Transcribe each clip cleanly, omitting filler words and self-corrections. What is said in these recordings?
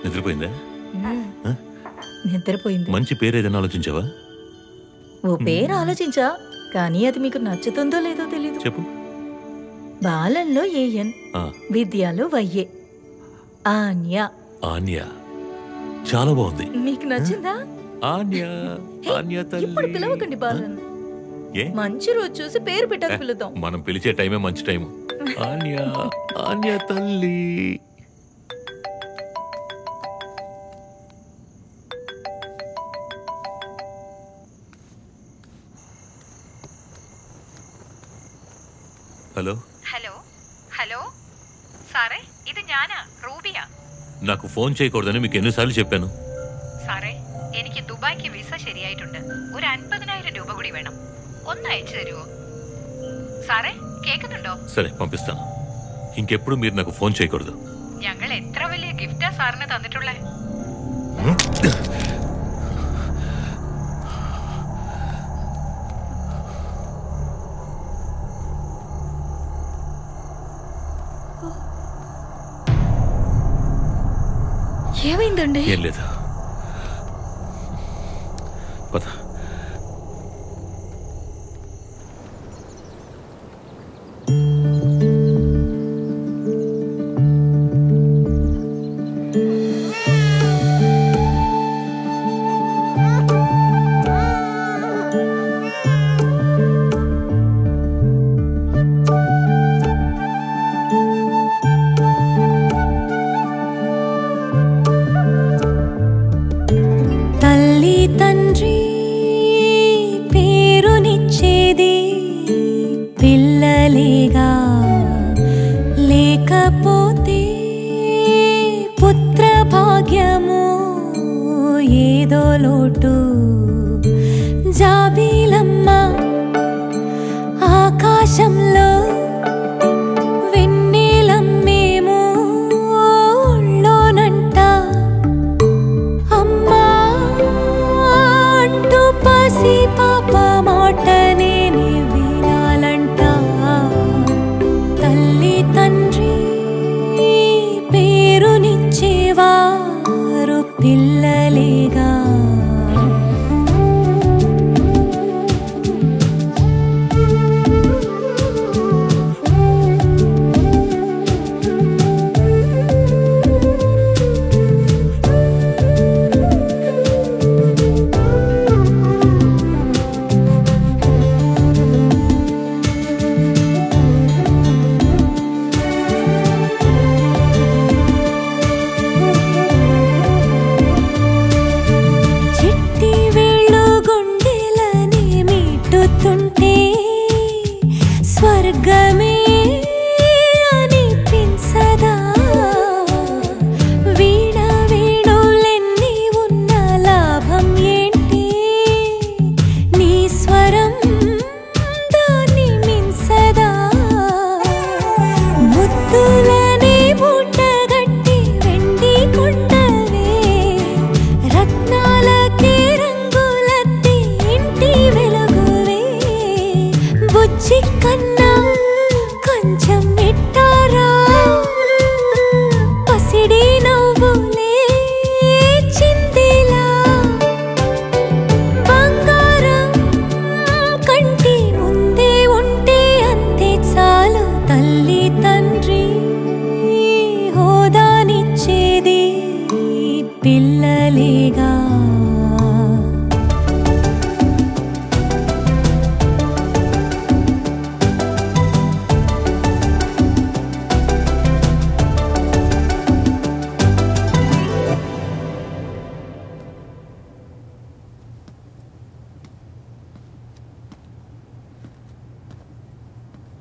నిద్రపోయిందా? నిద్రపోయింది. మంచి పేరు ఏదైనా ఆలోచించావా? ఓ పేరు ఆలోచించా, కానీ అది మీకు నచ్చుతుందో లేదో తెలీదు. చెప్పు. బాలంలో ఏఎన్, విద్యలో వైఏ. ఆన్య. ఆన్య చాలా బాగుంది. మీకు నచ్చిందా? ఆన్య. ఆన్య తల్లి. ఇప్పుడు పిలవకండి బాలన్. మంచి రోజు చూసి పేరు పెట్టాక పిలుద్దాం. మనం పిలిచే టైమే మంచి టైం. ఆన్య. ఆన్య తల్లి. ഹലോ ഹലോ ഹലോ സാറേ ഇത് ഞാനാ റൂബിയ. నాకు ఫోన్ చేయకూడదని మీకు ఎన్నిసార్లు చెప్పాను? സാറേ എനിക്ക് ദുബായ്ക്ക് വിസ ശരിയായിട്ടുണ്ട്. ഒരു 50,000 രൂപ കൂടി വേണം. ഒന്ന് അയച്ചു തരുമോ സാറേ? കേൾക്കുന്നുണ്ടോ? సరే పంపిస్తాను. ఇంకెప్పుడు మీరు నాకు ఫోన్ చేయకూడదు. ഞങ്ങൾ എത്ര വലിയ ഗിഫ്റ്റാ സാറിന് തന്നിട്ടുള്ളേ. ఏమైందండి? ఏం లేదు, పద.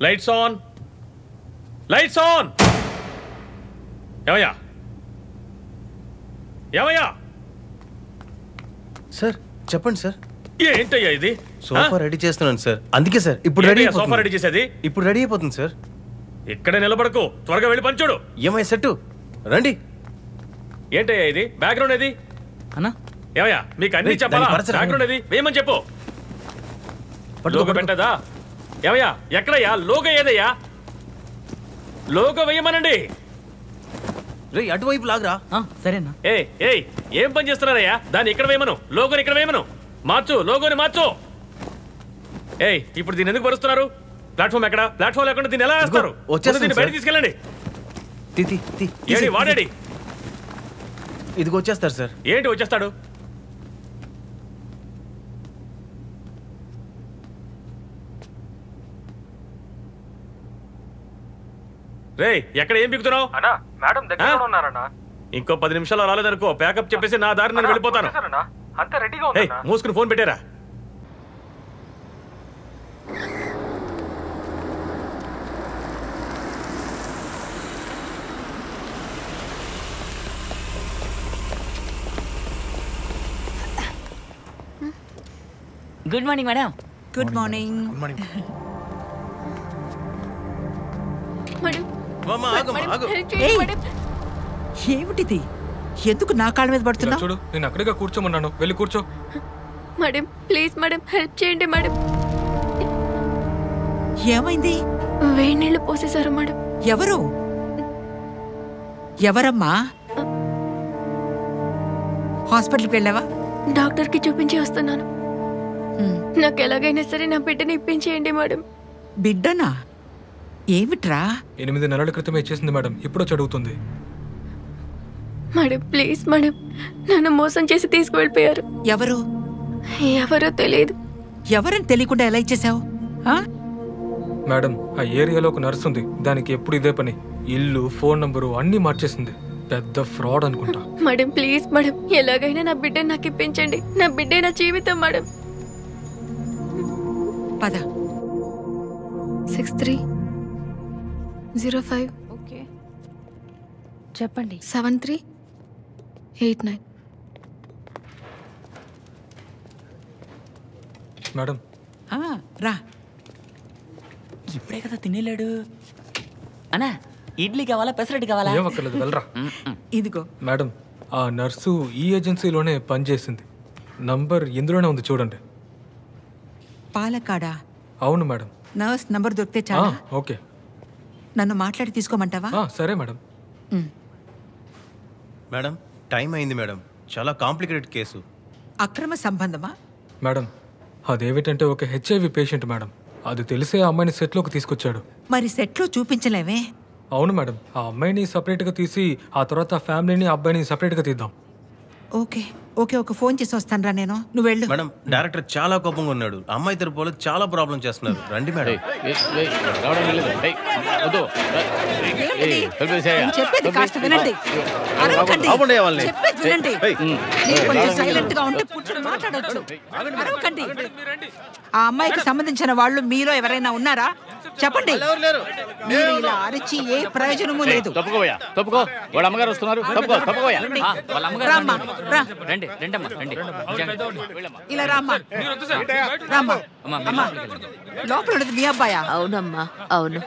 Lights on, lights on. ఏమయ్యా, ఏమయ్యా? సార్ చెప్పండి సార్. ఏంటయ్యా ఇది? సోఫా రెడీ చేస్తున్నాను సార్. అందుకే సార్ ఇప్పుడు రెడీ. సోఫా రెడీ చేసేది ఇప్పుడు రెడీ అయిపోతుంది సార్. ఇక్కడే నిలబడకు, త్వరగా వెళ్ళి పంచుడు. ఏమయ్య సెట్టు రండి. ఏంటయ్యా ఇది? బ్యాక్గ్రౌండ్ ఏది అన్నా? ఏమయ్యా మీకు అన్ని చెప్పాలా? బ్యాక్గ్రౌండ్ ఏది? వేయమని చెప్పు. లోగో పెట్టదా? ఏమయ్యా ఎక్కడయ్యా లోగో? ఏదయ్యా లోగో వేయమనండి. రే అటువైపు లాగరా. సరేనా. ఏయ్ ఏం పని చేస్తున్నారయ్యా? దాన్ని ఇక్కడ వేయమను, లోగోని ఇక్కడ వేయమను. మార్చు, లోగోని మార్చు. ఏయ్ ఇప్పుడు దీన్ని ఎందుకు పరుస్తున్నారు? ప్లాట్ఫామ్ ఎక్కడ? ప్లాట్ఫామ్ లేకుండా దీన్ని ఎలా వేస్తారు? దీన్ని బయట తీసుకెళ్ళండి. ఏడి వాడాడి? ఇదిగో వచ్చేస్తారు సార్. ఏంటి వచ్చేస్తాడు? రే ఎక్కడ ఏం బిగుతున్నావు? ఇంకో 10 నిమిషాలు రాలేదనుకో, ప్యాకప్ చెప్పేసి నా దారి నేను వెళ్ళిపోతాను. మూసుకుని ఫోన్ పెట్టారా? Good morning madam. Good morning. ఏమిటిది? ఎందుకు నా కాళ్ళ మీద పడుతున్నావు? చూడు, నేను అక్కడిగా కూర్చోమన్నాను, వెళ్ళి కూర్చో. మేడం ప్లీజ్ మేడం, హెల్ప్ చేయండి మేడం. ఏమైంది? వేడి నీళ్ళు పోసేశారు మేడం. ఎవరు? ఎవరమ్మా? హాస్పిటల్కి వెళ్ళావా? డాక్టర్కి చూపించి వస్తున్నాను. నాకు ఎలాగైనా సరే నా బిడ్డని ఇప్పించేయండి మేడం. బిడ్డనా? ఏమిట్రా? 8 నెలల క్రితమే చేసింది మేడం, ఇప్పుడు చదువుతుంది. మేడం ప్లీజ్ మేడం, నన్ను మోసం చేసి తీసుకువెళ్ళిపోయారు. ఎవరు? ఎవరో తెలియదు. ఎవరని తెలియకుండా ఎలా ఇచ్చేసావు? మేడం ఆ ఏరియాలో ఒక నర్స్ ఉంది, దానికి ఎప్పుడు ఇదే పని. ఇల్లు, ఫోన్ నంబరు అన్ని మార్చేసింది. పెద్ద ఫ్రాడ్ అనుకుంటా. మేడం ప్లీజ్ మేడం, ఎలాగైనా నా బిడ్డని నాకు ఇప్పించండి. నా బిడ్డే నా జీవితం మేడం. పద. 6305 ఓకే చెప్పండి. 7389. మేడం రా. ఇప్పుడే కదా తినేలేడు. అన్నా ఇడ్లీ కావాలా, పెసరట్టు కావాలా? ఏం అక్కర్లేదు, వెళ్ళరా. ఇదిగో మేడం ఆ నర్సు ఈ ఏజెన్సీలోనే పనిచేసింది. నంబర్ ఇందులోనే ఉంది చూడండి. పాలకాడా? అవును మేడం. నర్స్ నంబర్ దొరికితే చాలా. ఓకే, నన్ను మాట్లాడి తీసుకోమంటావా? సరే మేడం. మేడం టైం అయింది మేడం, చాలా కాంప్లికేటెడ్ కేసు. అక్రమ సంబంధమా? మేడం అదేమిటంటే ఒక HIV పేషెంట్ మేడం. అది తెలిసే ఆ అమ్మాయిని సెట్లోకి తీసుకొచ్చాడు. మరి సెట్లో చూపించలేమే? అవును మేడం, ఆ అమ్మాయిని సపరేట్గా తీసి ఆ తర్వాత ఫ్యామిలీని, అబ్బాయిని సపరేట్గా తీద్దాం. ఓకే ఓకే, ఒక ఫోన్ చేసి వస్తాను రా నేను. నువ్వు వెళ్ళు. మేడం డైరెక్టర్ చాలా కోపంగా ఉన్నాడు. అమ్మాయి తరపులో చాలా ప్రాబ్లం చేస్తున్నారు. రండి మేడం. చెప్పేది కాస్త వినండి. అరవకండి. చెప్పేది వినండి. మీరు కొంచెం సైలెంట్ గా ఉంటే కూర్చొని మాట్లాడొచ్చు. అరవకండి. ఆ అమ్మాయికి సంబంధించిన వాళ్ళు మీలో ఎవరైనా ఉన్నారా? చెప్పండి. మీరు ఇలా అరిచి ఏ ప్రయోజనము లేదు. తప్పుకో, వాళ్ళ అమ్మగారు వస్తున్నారు. రామ్మా, రా. ఇలా రామ్మా. రామ్మా. అమ్మా, లోపల ఉన్నది మీ అబ్బాయా? అవునమ్మా అవును.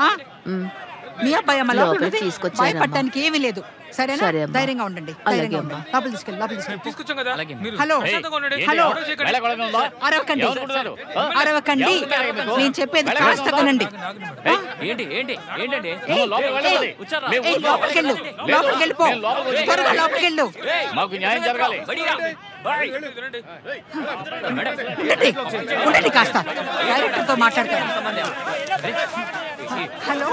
మీ అబ్బాయి అమ్మ లోపల భయపడటానికి ఏమీ లేదు. సరేనా? ధైర్యంగా ఉండండి. లోపల తీసుకెళ్ళి హలో హలో, అరవకండి అరవకండి. నేను చెప్పేది కాస్త వినండి. లోపలికెళ్ళు, లోపలికెళ్ళిపో, త్వరగా లోపలికెళ్ళు. మాకు న్యాయం జరగాలి. ఉండండి కాస్త, డైరెక్టర్తో మాట్లాడతాను. హలో,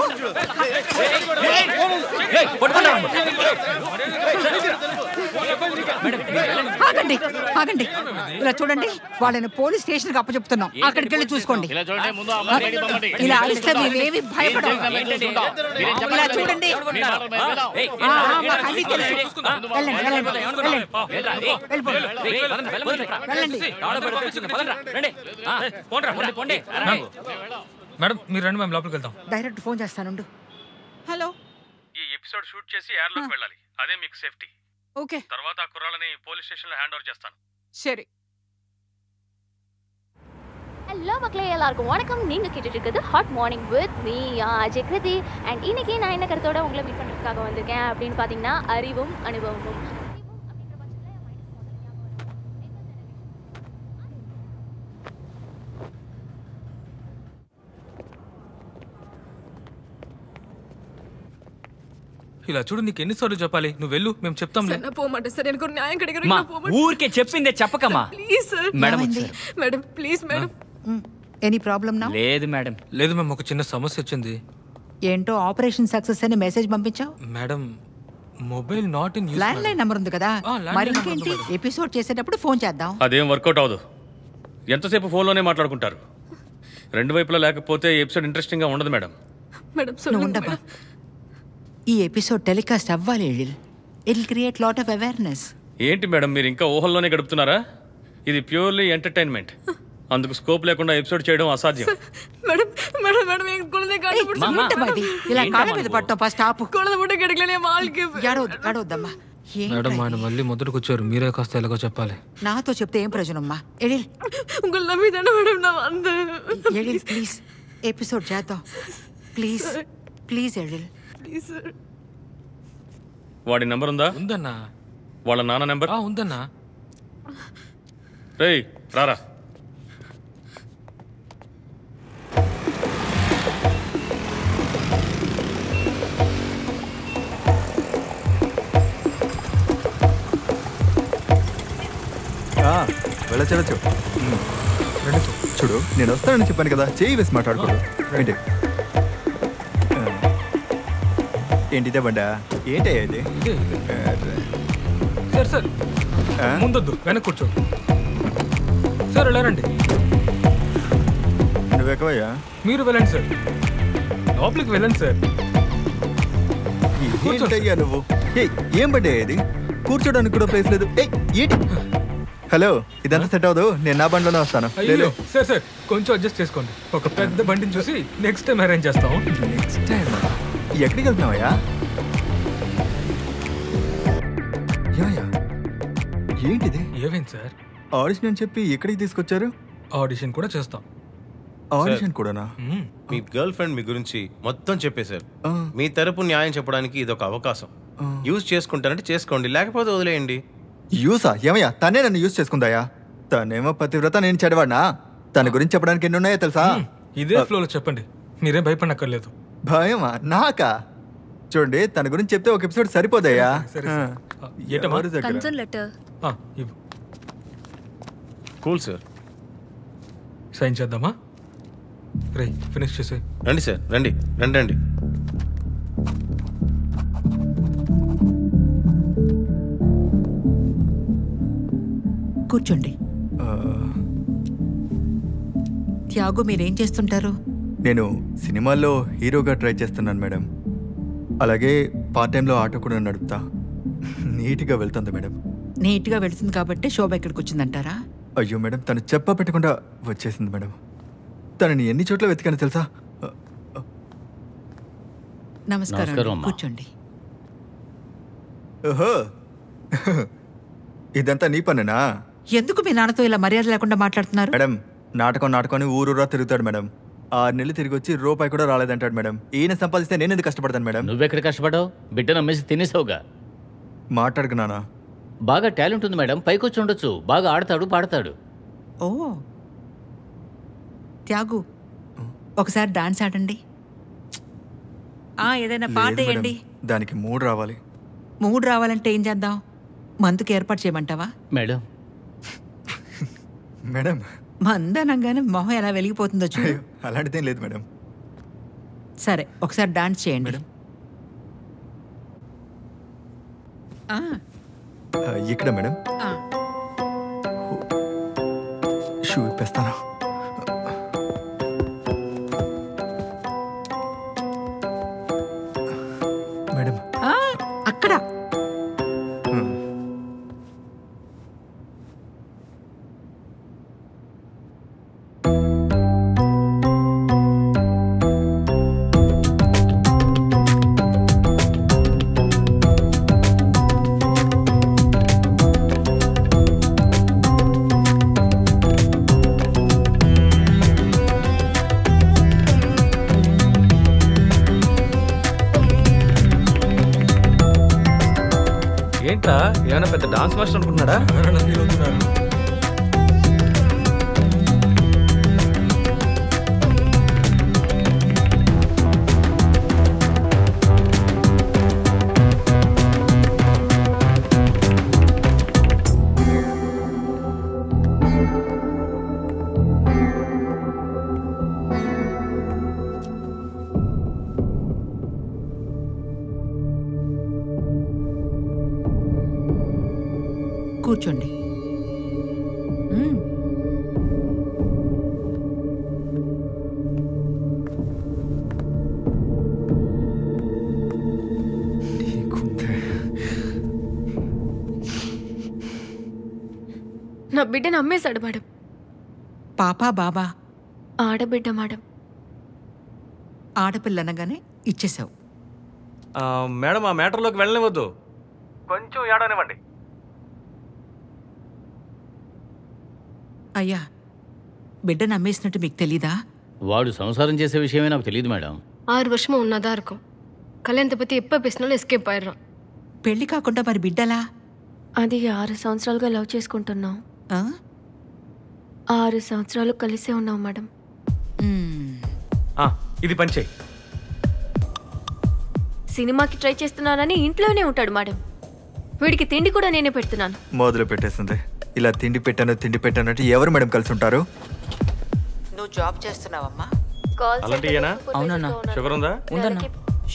ఆగండి ఆగండి. ఇలా చూడండి, వాళ్ళని పోలీస్ స్టేషన్ కి అప్పచెప్తున్నాం. అక్కడికి వెళ్ళి చూసుకోండి. ఇలా అరిస్తే మేమేమి భయపడము. ఇలా చూడండి. మాకు అన్ని తెలుసు. వెళ్ళండి వెళ్ళండి వెళ్ళండి. మేడం మీరు రండి, మేము లోపలికి వెళ్తాం. డైరెక్ట్ ఫోన్ చేస్తాను. హలో, ఈ ఎపిసోడ్ షూట్ చేసి ఎయిర్లోకి వెళ్ళాలి. అదే మీకు సేఫ్టీ. ఓకే. తర్వాత ఆ కుర్రాళ్ళని పోలీస్ స్టేషన్లో హ్యాండ్ ఓవర్ చేస్తాను. சரி. ஹலோ மக்களே, எல்லாருக்கும் வணக்கம். நீங்கள் கேட்டுட்டு hot morning with me Ajay Kriti. And இன்னைக்கு நான் என்ன கருத்தோட உங்களை மீட் பண்ணுறதுக்காக வந்திருக்கேன் அப்படின்னு பார்த்தீங்கன்னா, அறிவும் அனுபவமும். ఇలా చూడు, నీకు ఎన్నిసార్లు చెప్పాలి? నువ్వు వెళ్ళు, మేము చెప్తాంలే. పోమంటే సార్ నేను న్యాయం మా ఊరికే చెప్పిందే చెప్పకమ్మా. Please sir madam madam please madam. Any problem నా? లేదు మేడం. లేదు మ్యామ్, ఒక చిన్న సమస్య వచ్చింది. ఏంటో ఆపరేషన్ సక్సెస్ అని మెసేజ్ పంపించావు. Madam mobile not in use. Landline number ఉంది కదా, మరి ఇంకేంటి ఎపిసోడ్ చేసేటప్పుడు ఫోన్ చేద్దాం. అదేం వర్కౌట్ అవ్వదు. ఎంతసేపు ఫోన్లోనే మాట్లాడుకుంటారు. రెండు వైపులా లేకపోతే ఎపిసోడ్ ఇంట్రెస్టింగ్ గా ఉండదు మేడం. నువ్వు ఉండబ్బా. ఈ ఎపిసోడ్ టెలికాస్ట్ అవ్వాలి. It create lot of awareness. ఏంటి మేడం మీరు ఇంకా ఊహల్లోనే గడుపుతున్నారా? ఇది ప్యూర్లీ ఎంటర్టైన్మెంట్. అందుకు స్కోప్ లేకుండా ఎపిసోడ్ చేయడం అసాధ్యం. మేడం మేడం మేడం ఏం కొలదే కాదు ఏంటమ్మా ఇలా కాళ్ళ మీద పట్టం ఫస్ట్ ఆపు. కొలద బుట్ట గడగలనే మాల్కి ఏడవద్దమ్మా. మేడం ఆయన మళ్ళీ మొదటికి వచ్చారు, మీరే కాస్త ఎలాగో చెప్పాలి. నాతో చెప్తే ఏం ప్రయోజనమ్మా? ఎడిల్ ఉంగల్ నమ్మిదండ మేడం నా వంద. ఎడిల్ ప్లీజ్ ఎపిసోడ్ చేద్దాం ప్లీజ్ ప్లీజ్ ఎడిల్ ప్లీజ్ సార్. వాడి నంబర్ ఉందా? ఉందన్నా. వాళ్ళ నాన్న నంబర్ ఉందన్నా. రేయ్ రారా. వెళ్ళచ్చు. చూడు నేను వస్తానని చెప్పాను కదా, చేయి వేసి మాట్లాడుకోడు. ఏంటి ఏంటిదే బండా? ఏంటయ్యా ఇది? సార్ సార్ ముందొద్దు, వెనక్కి కూర్చో. సార్ ఇలా రండి. నువ్వు ఎక్కువయ్యా. మీరు వెళ్ళండి సార్, లోపలికి వెళ్ళండి సార్. ఏంటయ్యా నువ్వు? ఏం బండి ఇది? కూర్చోడానికి కూడా ప్లేస్ లేదు. ఏంటి? హలో, ఇదంతా సెట్ అవ్వదు, నేను నా బండిలోనే వస్తాను. సార్ సార్ కొంచెం అడ్జస్ట్ చేసుకోండి. ఒక పెద్ద బండిని చూసి నెక్స్ట్ టైం అరేంజ్ చేస్తాం. నెక్స్ట్ టైం ఎక్కడికి వెళ్తున్నావయ్యా? ఏంటిది? ఏమైంది సార్? ఆడిషన్ అని చెప్పి ఎక్కడికి తీసుకొచ్చారు? ఆడిషన్ కూడా చేస్తాం. ఆడిషన్ కూడానా? మీ గర్ల్ ఫ్రెండ్ మీ గురించి మొత్తం చెప్పేశారు. మీ తరపు న్యాయం చెప్పడానికి ఇది ఒక అవకాశం. యూజ్ చేసుకుంటానంటే చేసుకోండి, లేకపోతే వదిలేయండి. యూసా? ఏమయ్యా, తనే నన్ను యూజ్ చేసుకుందాయా? తనేమో పతివ్రత, నేను చెడవాడినా? తన గురించి చెప్పడానికి ఎన్ని ఉన్నాయో తెలుసా? ఇదే ఫ్లోలో చెప్పండి, మీరేం భయపడక్కర్లేదు. భయమా? నాకా? చూడండి, తన గురించి చెప్తే ఒక ఎపిసోడ్ సరిపోదయ్యా. Cool sir. సైన్ చేద్దామా? రే ఫినిష్ చేసే. రండి సార్, రండి రండి రండి. కూర్చోండి. త్యాగు మీరేం చేస్తుంటారు? నేను సినిమాల్లో హీరోగా ట్రై చేస్తున్నాను మేడం. అలాగే పార్ట్ టైంలో ఆటో కూడా నడుపుతా. నీట్గా వెళ్తుంది మేడం. నీట్గా వెళ్తుంది కాబట్టి శోభ ఇక్కడికి వచ్చిందంటారా? అయ్యో మేడం, తను చెప్ప పెట్టకుండా వచ్చేసింది మేడం. తనని ఎన్ని చోట్ల వెతికాను తెలుసా? నమస్కారం, కూర్చోండి. ఓహో, ఇదంతా నీ పనేనా? ఎందుకు మీ నాన్నతో ఇలా మర్యాద లేకుండా మాట్లాడుతున్నారు? మేడం, నాటకం ఊరూరా తిరుగుతాడు మేడం. 6 నెలలు తిరిగి వచ్చి రూపాయి కూడా రాలేదంటాడు మేడం. ఈయన సంపాదిస్తే నేను ఎందుకు కష్టపడతాను మేడం? నువ్వెక్కడ కష్టపడ్డావు? బిడ్డను అమ్మేసి తినేసావుగా. మాట్లాడుకున్నానా? బాగా టాలెంట్ ఉంది మేడం, పైకొచ్చి ఉండొచ్చు. బాగా ఆడతాడు, పాడతాడు. ఓ త్యాగు, ఒకసారి డాన్స్ ఆడండి. ఏదైనా పాట వేయండి. దానికి 3 రావాలి. 3 రావాలంటే ఏం చేద్దాం? మందుకు ఏర్పాటు చేయమంటావా? మేడం మేడం మందనంగానే మొహం ఎలా వెలిగిపోతుందో చూడు. అలాంటిదేం లేదు మేడం. సరే, ఒకసారి డాన్స్ చేయండి. ఇక్కడ మేడం. షూ ఇప్పేస్తాను. మేడం అక్కడ ఏంటా ఏమైనా పెద్ద డాన్స్ మాస్టర్ అనుకుంటున్నాడా? కూర్చోండి. నా బిడ్డను అమ్మేశాడు మేడం. పాపా బాబా? ఆడబిడ్డ మేడం. ఆడపిల్లనగానే ఇచ్చేసావు. మేడం ఆ మ్యాటర్లోకి వెళ్ళనివ్వద్దు, కొంచెం ఏడనివ్వండి. అయ్యా, బిడ్డను అమ్మేసినట్టు మీకు తెలీదా? వాడు సంసారం చేసే విషయమే నాకు తెలియదు మేడం. 6 வருஷமா உன்னதா இருக்கும். கல்யாணத்தை பத்தி எப்ப பேசினாலும் எஸ்கேப் ஆயிடுறான். పెళ్లి కాకుండా మరి బిడ్డలా? అది 6 సంవత్సరాలుగా లవ్ చేసుకుంటున్నాం. 6 సంవత్సరాలు కలిసే ఉన్నాం మేడం. ఇది పంచే. సినిమాకి ట్రై చేస్తున్నానని ఇంట్లోనే ఉంటాడు మేడం. వీడికి తిండి కూడా నేనే పెడుతున్నాను. మొదలు పెట్టేసింది. ఇలా తిండి పెట్టానంటే ఎవరు మేడం కలిసి ఉంటారు? నువ్వు జాబ్ చేస్తున్నావమ్మా? అవునన్నా. షుగర్ ఉందా?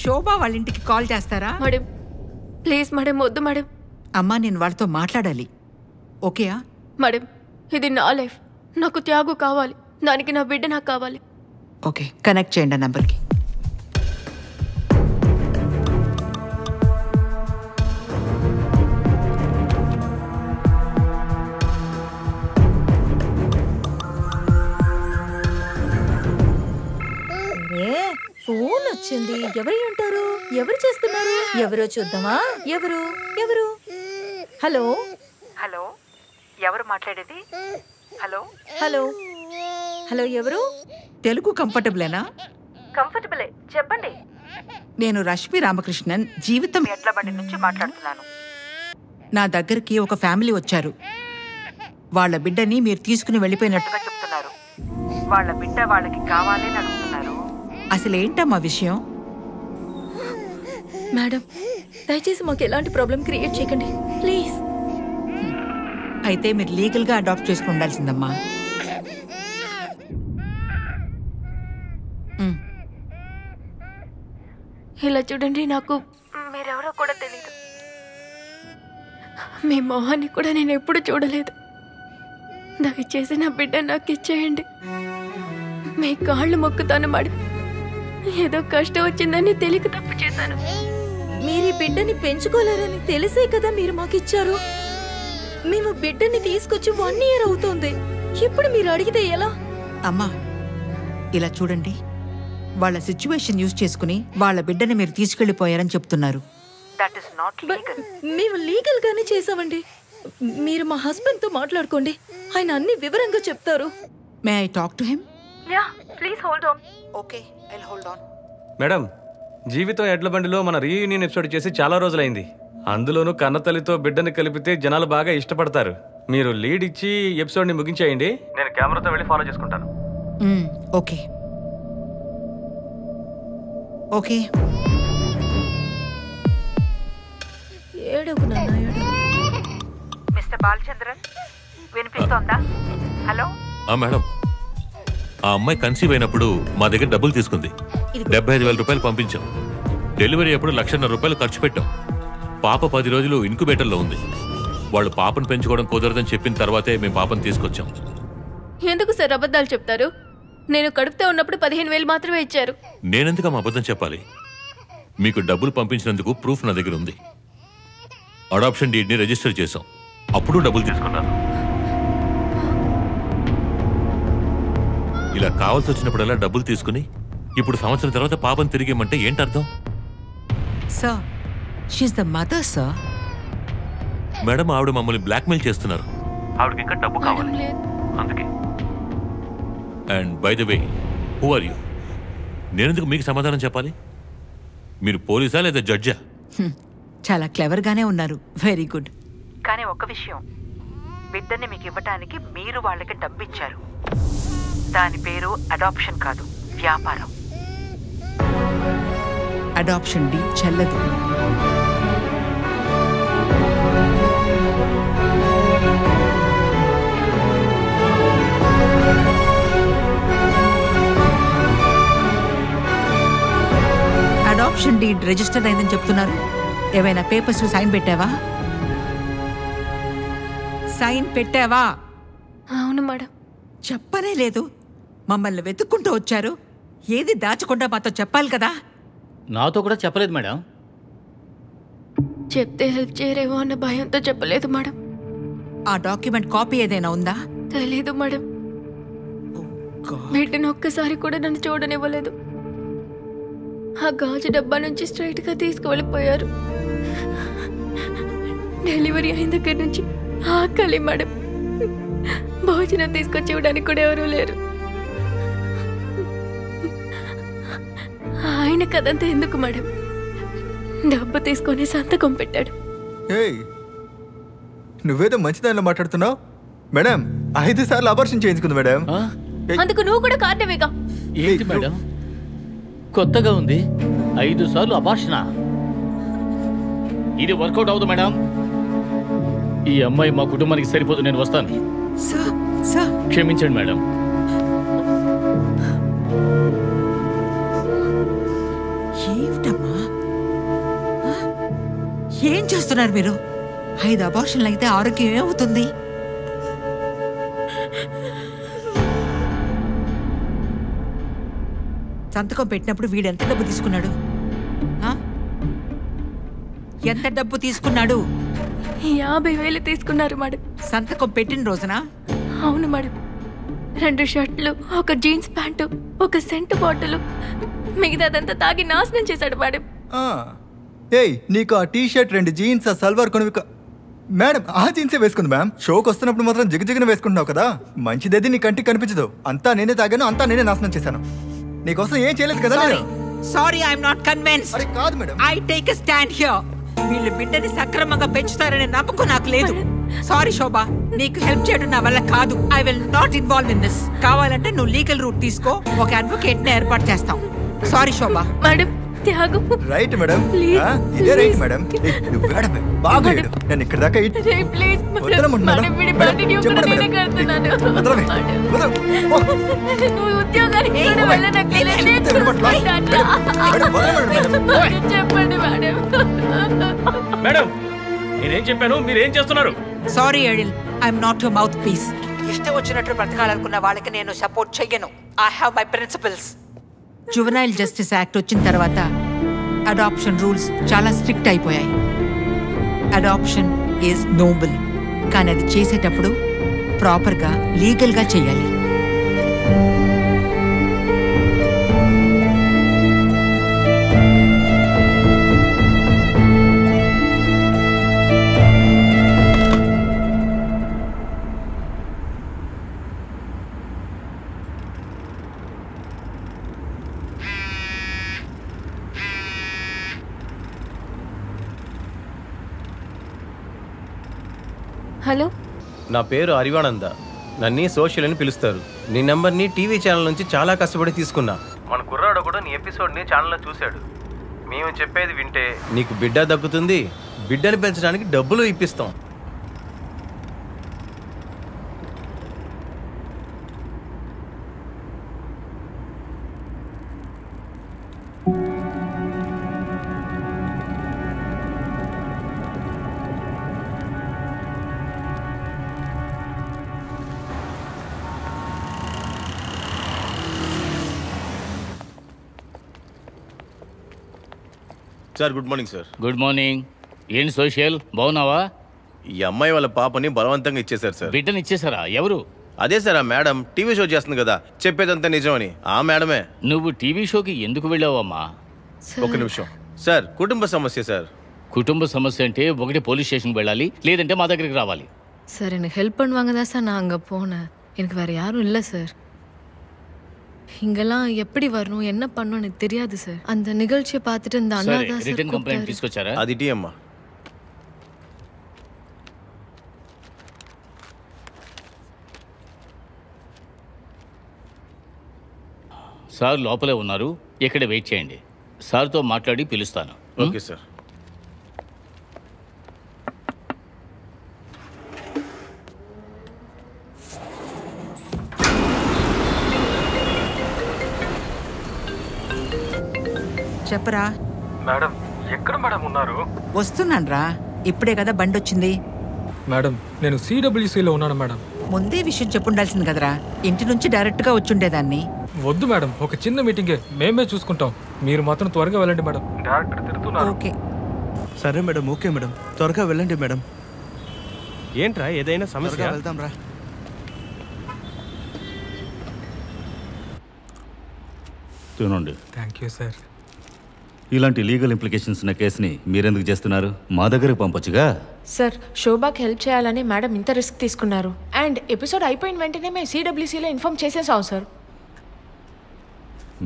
శోభా వాళ్ళ ఇంటికి కాల్ చేస్తారా? మేడం ప్లీజ్ మేడం, వద్దు మేడం. అమ్మా, నేను వాళ్ళతో మాట్లాడాలి. ఓకేయా? మేడం ఇది నా లైఫ్, నాకు త్యాగు కావాలి. దానికి నా బిడ్డ నాకు కావాలి. ఓకే, కనెక్ట్ చేయండి ఆ నంబర్కి. ఫోన్ వచ్చింది. ఎవరి ఉంటారు? ఎవరు చేస్తున్నారు? ఎవరో చూద్దామా? ఎవరు ఎవరు? హలో హలో, ఎవరు మాట్లాడేది? హలో హలో హలో, ఎవరు? తెలుగు కంఫర్టబులేనా? కంఫర్టబులే, చెప్పండి. నేను రష్మి రామకృష్ణన్, జీవితం ఎడ్ల బండి నుంచి మాట్లాడుతున్నాను. నా దగ్గరికి ఒక ఫ్యామిలీ వచ్చారు. వాళ్ళ బిడ్డని మీరు తీసుకుని వెళ్ళిపోయినట్టుగా చెప్తున్నారు. వాళ్ళ బిడ్డ వాళ్ళకి కావాలని అడుగుతున్నారు. అసలేంటమ్మా విషయం? మేడం దయచేసి మాకు ఎలాంటి ప్రాబ్లం క్రియేట్ చేయకండి ప్లీజ్. అయితే మీరు లీగల్గా అడాప్ట్ చేసుకుని ఉండాల్సిందమ్మా. ఇలా చూడండి, నాకు మీరెవరో కూడా తెలీదు. మీ మొహాన్ని కూడా నేను ఎప్పుడు చూడలేదు. దయచేసి నా బిడ్డ నాకు ఇచ్చేయండి. మీ కాళ్ళు మొక్కుతాను మేడం. ఏదో కష్టం వచ్చిందని తెలియక తప్పు చేశాను. మీరు ఈ బిడ్డని పెంచుకోలేరని తెలిసే కదా మీరు మాకు ఇచ్చారు. మేము బిడ్డని తీసుకొచ్చి 1 year అవుతోంది. ఇప్పుడు మీరు అడిగితే ఎలా? అమ్మా, ఇలా చూడండి, వాళ్ళ సిచ్యువేషన్ యూజ్ చేసుకుని వాళ్ళ బిడ్డని మీరు తీసుకెళ్లిపోయారని చెప్తున్నారు. మేము లీగల్ గానే చేసామండి. మీరు మా హస్బెండ్ తో మాట్లాడుకోండి, ఆయన అన్ని వివరంగా చెప్తారు. May I talk to him? Yeah please hold on. Okay, I will hold on. Madam, జీవితం ఎడ్ల బండిలో మన రీయూనియన్ ఎపిసోడ్ చేసి చాలా రోజులైంది. అందులోనూ కన్నతల్లితో బిడ్డని కలిపితే జనాలు బాగా ఇష్టపడతారు. మీరు లీడ్ ఇచ్చి ఎపిసోడ్ ని ముగించేయండి, నేను కెమెరాతో వెళ్ళి ఫాలో చేసుకుంటాను. Okay okay. ఏడవకు నాన్న, ఏడవకు. మిస్టర్ బాలచంద్రన్, వినిపిస్తోందా? హలో మేడం, ఆ అమ్మాయి కన్సీవ్ అయినప్పుడు మా దగ్గర డబ్బులు తీసుకుంది. 75,000 రూపాయలు పంపించాం. డెలివరీ అప్పుడు 1,50,000 రూపాయలు ఖర్చు పెట్టాం. పాప 10 రోజులు ఇన్క్యుబేటర్లో ఉంది. వాళ్ళు పాపను పెంచుకోవడం కుదరదని చెప్పిన తర్వాతే మేము పాపను తీసుకొచ్చాం. ఎందుకు సార్ అబద్ధాలు చెప్తారు? నేను కడుపుతో ఉన్నప్పుడు 15,000 మాత్రమే ఇచ్చారు. నేనెందుకు మా అబద్ధం చెప్పాలి? మీకు డబ్బులు పంపించినందుకు ప్రూఫ్ నా దగ్గర ఉంది. అడాప్షన్ డీడ్ ని రిజిస్టర్ చేశాం, అప్పుడు డబ్బులు తీసుకున్నాను. ఇలా కావాల్సి వచ్చినప్పుడల్లా డబ్బులు తీసుకుని ఇప్పుడు సంవత్సరం తర్వాత పాపను తిరిగేమంటే ఏంటి అర్థం? Sir, she is the mother sir. Madam, ఆవిడ మమ్మల్ని బ్లాక్మెయిల్ చేస్తున్నారు. ఆవిడకి ఇంకా డబ్బు కావాలి, అందుకే. And by the way, who are you? నేనెందుకు మీకు సమాధానం చెప్పాలి? మీరు పోలీసా లేదా జడ్జా? చాలా క్లెవర్గానే ఉన్నారు, వెరీ గుడ్. కానీ ఒక విషయం, బిడ్డని మీకు ఇవ్వటానికి మీరు వాళ్ళకి డబ్బు ఇచ్చారు. దాని పేరు అడాప్షన్ కాదు, వ్యాపారం. అడాప్షన్ డీడ్ చెల్లదు. అడాప్షన్ డీడ్ రిజిస్టర్ అయిందని చెప్తున్నారు. ఏమైనా పేపర్స్ సైన్ పెట్టావా? సైన్ పెట్టావా? అవును మేడం. చెప్పనే లేదు. మమ్మల్ని వెతుక్కుంటూ వచ్చారు. ఏది దాచకుండా మాతో చెప్పాలి కదా. నాతో కూడా చెప్పలేదు మేడం. చెప్తే హెల్ప్ చేయరేమో అన్న భయంతో చెప్పలేదు మేడం. ఆ డాక్యుమెంట్ కాపీ ఏదైనా ఉందా? తెలీదు మేడం. వీటిని ఒక్కసారి కూడా నన్ను చూడనివ్వలేదు. ఆ గాజు డబ్బా నుంచి స్ట్రైట్ గా తీసుకువెళ్ళిపోయారు. డెలివరీ అయిన దగ్గర నుంచి ఆకలి మేడం. భోజనం తీసుకొచ్చి ఇవ్వడానికి కూడా ఎవరూ లేరు. ఆయన కదంతా ఎందుకు మేడం? డబ్బు తీసుకొని సంతకం పెట్టాడు. నువ్వేదో మంచిదానిలో మాట్లాడుతున్నావు మేడం. 5 సార్లు అబార్షన్ చేయించుకుంది మేడం. అందుకు నువ్వు కూడా కారణమేగా. ఏంటి మేడం కొత్తగా ఉంది? 5 సార్లు అబార్షనా? ఇది వర్కౌట్ అవుతుంది మేడం. ఈ అమ్మాయి మా కుటుంబానికి సరిపోదు. నేను వస్తాను. క్షమించండి మేడం. ఏమిటమ్మా ఏం చేస్తున్నారు మీరు? 5 అబార్షన్లు అయితే ఆరోగ్యం ఏమవుతుంది? సంతకం పెట్టినప్పుడు వీడు ఎంత డబ్బు తీసుకున్నాడు? ఎంత డబ్బు తీసుకున్నాడు? 50,000 తీసుకున్నారు మేడం. సంతకం పెట్టిన రోజున? అవును మేడం. 2 షర్ట్లు, ఒక జీన్స్ ప్యాంటు, ఒక సెంట్ బాటిల్, మిగతాదంతా తాగి నాశనం చేశాడు మేడం. నీకు ఆ టీ షర్ట్, 2 జీన్స్, ఆ సల్వార్ కొనివి మేడం. ఆ జీన్సే వేసుకుంది మ్యామ్. షోకి వస్తున్నప్పుడు మాత్రం జిగజిగన వేసుకుంటున్నావు కదా. మంచిదేది నీ కంటికి కనిపించదు. అంతా నేనే తాగాను, అంతా నేనే నాశనం చేశాను. నీకోసం ఏం చేయలేదు కదా. Sorry, I'm not convinced. అరే కాదు madam. I take a stand here. వీళ్ళు బిడ్డని సక్రమంగా పెంచుతారనే నమ్మకం నాకు లేదు. సారీ శోభా, నీకు హెల్ప్ చేయడం నా వల్ల కాదు. I will not involve in this. కావాలంటే నువ్వు లీగల్ రూట్ తీసుకో, ఒక అడ్వకేట్ ని ఏర్పాటు చేస్తాం. సారీ శోభా. మేడం త్యాగం. రైట్ మేడం, ఇదే రైట్ మేడం. బాగా నేను ఇక్కడ దాకా మేడం నేనేం చెప్పాను, మీరేం చేస్తున్నారు? Sorry Ezhil, I'm not your mouthpiece. ఇష్టం వచ్చినట్లు బ్రతకాలనుకున్న వాళ్ళకి నేను సపోర్ట్ చెయ్యను. I have my principles. Juvenile justice act వచ్చిన తర్వాత అడాప్షన్ రూల్స్ చాలా స్ట్రిక్ట్ అయిపోయాయి. అడాప్షన్ ఈజ్ నోబుల్, కానీ అది చేసేటప్పుడు ప్రాపర్గా లీగల్గా చేయాలి. హలో, నా పేరు అరివానంద. నన్ను సోషల్ అని పిలుస్తారు. నీ నెంబర్ని టీవీ ఛానల్ నుంచి చాలా కష్టపడి తీసుకున్నా. మన కుర్రాడు కూడా నీ ఎపిసోడ్ని ఛానల్లో చూశాడు. మేము చెప్పేది వింటే నీకు బిడ్డ దక్కుతుంది. బిడ్డని పెంచడానికి డబ్బులు ఇప్పిస్తాం. Sir good morning sir. Good morning. ఏంటి సోషల్, బాగున్నావా? ఈ అమ్మాయి వాళ్ళ పాపని బలవంతంగా ఇచ్చేశారు సార్. బిడ్డని ఇచ్చేసారా? ఎవరు? అదే సార్, ఆ మేడం టీవీ షో చేస్తుంది కదా, చెప్పేదంతా నిజమని. ఆ మేడమే. నువ్వు టీవీ షోకి ఎందుకు వెళ్ళావమ్మా? ఒక నిమిషం సార్, కుటుంబ సమస్య సార్. కుటుంబ సమస్య అంటే ఒకటి పోలీస్ స్టేషన్కి వెళ్ళాలి, లేదంటే మా దగ్గరికి రావాలి. சார் எனக்கு ஹெல்ப் பண்ணுவாங்க தான் சார் நான் அங்கே போனேன். எனக்கு வேறு யாரும் இல்லை சார். இங்கெல்லாம் எப்படி வரணும் என்ன பண்ணணும் எனக்கு தெரியாது சார். அந்த நிகழ்ச்சியை பார்த்துட்டு இந்த அண்ணா தான் சார் ரிட்டன் కంప్లైంట్ తీసుకొచ్చారా? అది టీ అమ్మా. సార్ లోపలే ఉన్నారు, ఇక్కడ వెయిట్ చేయండి. సార్తో మాట్లాడి పిలుస్తాను. Okay sir. చెప్పరా మేడం. ఎక్కడ మేడం ఉన్నారు? వస్తున్నాను రా, ఇప్పుడే కదా బండి వచ్చింది. మేడం నేను సిడబ్ల్యూసీలో ఉన్నాను మేడం. ముందే విషయం చెప్పుండాల్సింది కదరా, ఇంటి నుంచి డైరెక్ట్ గా వచ్చుండేదాన్ని. వద్దు మేడం, ఒక చిన్న మీటింగే, మేమే చూసుకుంటాం. మీరు మాత్రం త్వరగా వెళ్ళండి మేడం. డైరెక్టర్ తిడుతున్నారు. ఓకే సరే మేడం, ఓకే మేడం, త్వరగా వెళ్ళండి మేడం. ఏంట్రా ఏదైనా సమస్య? వెళ్దాం రా. చూడండి. Thank you sir. ఇలాంటి లీగల్ ఇంప్లికేషన్స్ ఉన్న కేసుని మీరెందుకు చేస్తున్నారు? మా దగ్గరికి పంపొచ్చుగా. సార్, శోభాకి హెల్ప్ చేయాలని మేడం ఇంత రిస్క్ తీసుకున్నారు. అండ్ ఎపిసోడ్ అయిపోయిన వెంటనే మేము సిడబ్ల్యూసీలో ఇన్ఫార్మ్ చేసేసాం సార్.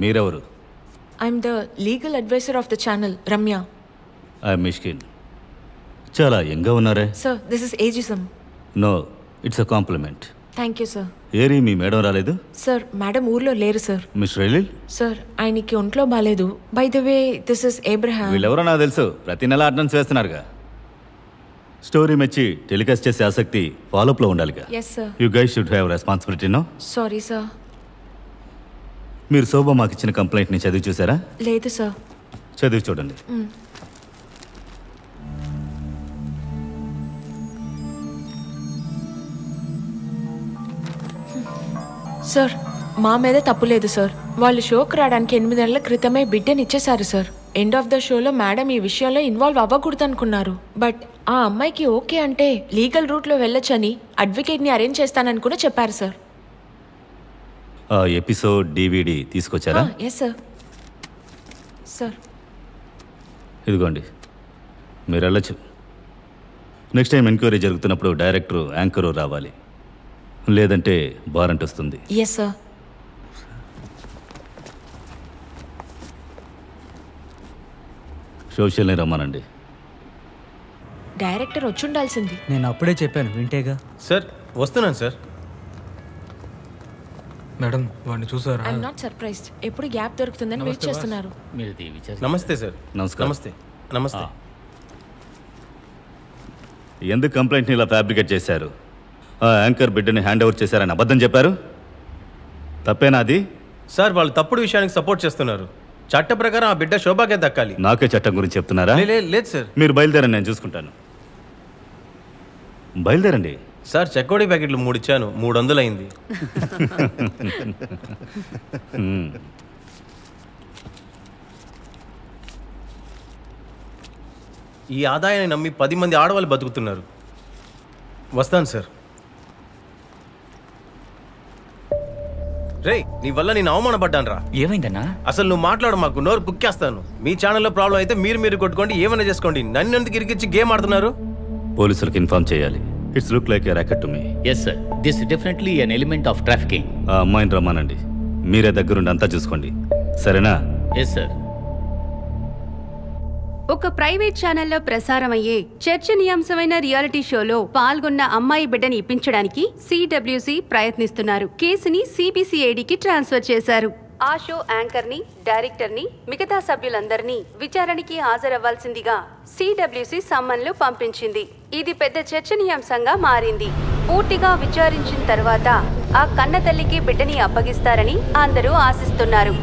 మీరెవరు? I'm the legal adviser of the channel, Ramya. I'm Mishkin. చాలా యంగా ఉన్నారే. Sir, this is ageism. No, it's a compliment. Thank you sir. ఏరి మీ మేడం రాలేదు? సార్, మేడం ఊర్లో లేరు సార్. మిస్టర్ ఎలిల్? సార్, ఆయనకి ఒంట్లో బాలేదు. By the way, this is Abraham. వీళ్ళెవరో నాకు తెలుసు, ప్రతి నెల అటెండెన్స్ వేస్తున్నారుగా. స్టోరీ మెచ్చి టెలికాస్ట్ చేసే ఆసక్తి ఫాలోఅప్లో ఉండాలిగా. Yes sir. You guys should have responsibility. No sorry sir. మీరు శోభ మాకు ఇచ్చిన కంప్లైంట్ని చదివి చూసారా? లేదు సార్. చదివి చూడండి. సార్, మా మీద తప్పు లేదు సార్. వాళ్ళు షోకి రావడానికి 8 నెలల క్రితమే బిడ్డని ఇచ్చేశారు సార్. ఎండ్ ఆఫ్ ద షోలో మేడం ఈ విషయంలో ఇన్వాల్వ్ అవ్వకూడదు అనుకున్నారు. బట్ ఆ అమ్మాయికి ఓకే అంటే లీగల్ రూట్లో వెళ్ళొచ్చని అడ్వకేట్ని అరేంజ్ చేస్తానని కూడా చెప్పారు సార్. ఆ ఎపిసోడ్ DVD తీసుకొచ్చారా? Yes sir. సార్, ఇదిగోండి, మీరు వెళ్ళచ్చు. నెక్స్ట్ టైం ఎంక్వైరీ జరుగుతున్నప్పుడు డైరెక్టర్, యాంకరు రావాలి, లేదంటే వారెంట్ వస్తుంది. Yes sir. సోషల్ని రమ్మానండి. డైరెక్టర్ వచ్చి ఉండాల్సింది. నేను అప్పుడే చెప్పాను, వింటేగా. సార్, వస్తున్నాను సార్. మేడం, వాడిని చూసారా? I'm not surprised. ఎప్పుడు గ్యాప్ దొరుకుతుందని వెయిట్ చేస్తున్నారు. నమస్తే సార్. నమస్కారం. నమస్తే. నమస్తే. ఎందుకు కంప్లైంట్ని ఇలా ఫ్యాబ్రికేట్ చేశారు? ఆ యాంకర్ బిడ్డని హ్యాండ్ ఓవర్ చేశారని అబద్ధం చెప్పారు. తప్పేనా అది? సార్, వాళ్ళు తప్పుడు విషయానికి సపోర్ట్ చేస్తున్నారు. చట్ట ప్రకారం ఆ బిడ్డ శోభాకే దక్కాలి. నాకే చట్టం గురించి చెప్తున్నారా? లేదు సార్. మీరు బయలుదేరండి, నేను చూసుకుంటాను. బయలుదేరండి. సార్, చెక్కోడి ప్యాకెట్లు 3 ఇచ్చాను, 300 అయింది. ఈ ఆదాయాన్ని నమ్మి 10 మంది ఆడవాళ్ళు బతుకుతున్నారు. వస్తాను సార్. రే, నీ వల్ల నేను అవమానపడ్డాను రా. ఏమైందన్నా? అసలు నువ్వు మాట్లాడు, మాకు నోరు కుక్కేస్తాను. మీ ఛానల్లో ప్రాబ్లం అయితే మీరు కొట్టుకోండి, ఏమైనా చేసుకోండి. నన్ను ఎందుకు ఇరికిచ్చి గేమ్ ఆడుతున్నారు? పోలీసులకు ఇన్ఫార్మ్ చేయాలి. It's look like a racket to me. Yes sir, this definitely an element of trafficking. ఆ అమ్మాయిని రమ్మానండి, మీరే దగ్గరుండి అంతా చూసుకోండి, సరేనా? Yes sir. ఒక ప్రైవేట్ ఛానల్లో ప్రసారమయ్యే చర్చనీయాంశమైన రియాలిటీ షోలో పాల్గొన్న అమ్మాయి బిడ్డని ఇప్పించడానికి సిడబ్ల్యూసీ ప్రయత్నిస్తున్నారు. కేసుని సిబిసిఐడికి ట్రాన్స్ఫర్ చేశారు. ఆ షో యాంకర్ ని, డైరెక్టర్ ని, మిగతా సభ్యులందరినీ విచారణకి హాజరవ్వాల్సిందిగా సిడబ్ల్యూసీ సమ్మన్లు పంపించింది. ఇది పెద్ద చర్చనీయాంశంగా మారింది. పూర్తిగా విచారించిన తర్వాత ఆ కన్న తల్లికి బిడ్డని అప్పగిస్తారని అందరూ ఆశిస్తున్నారు.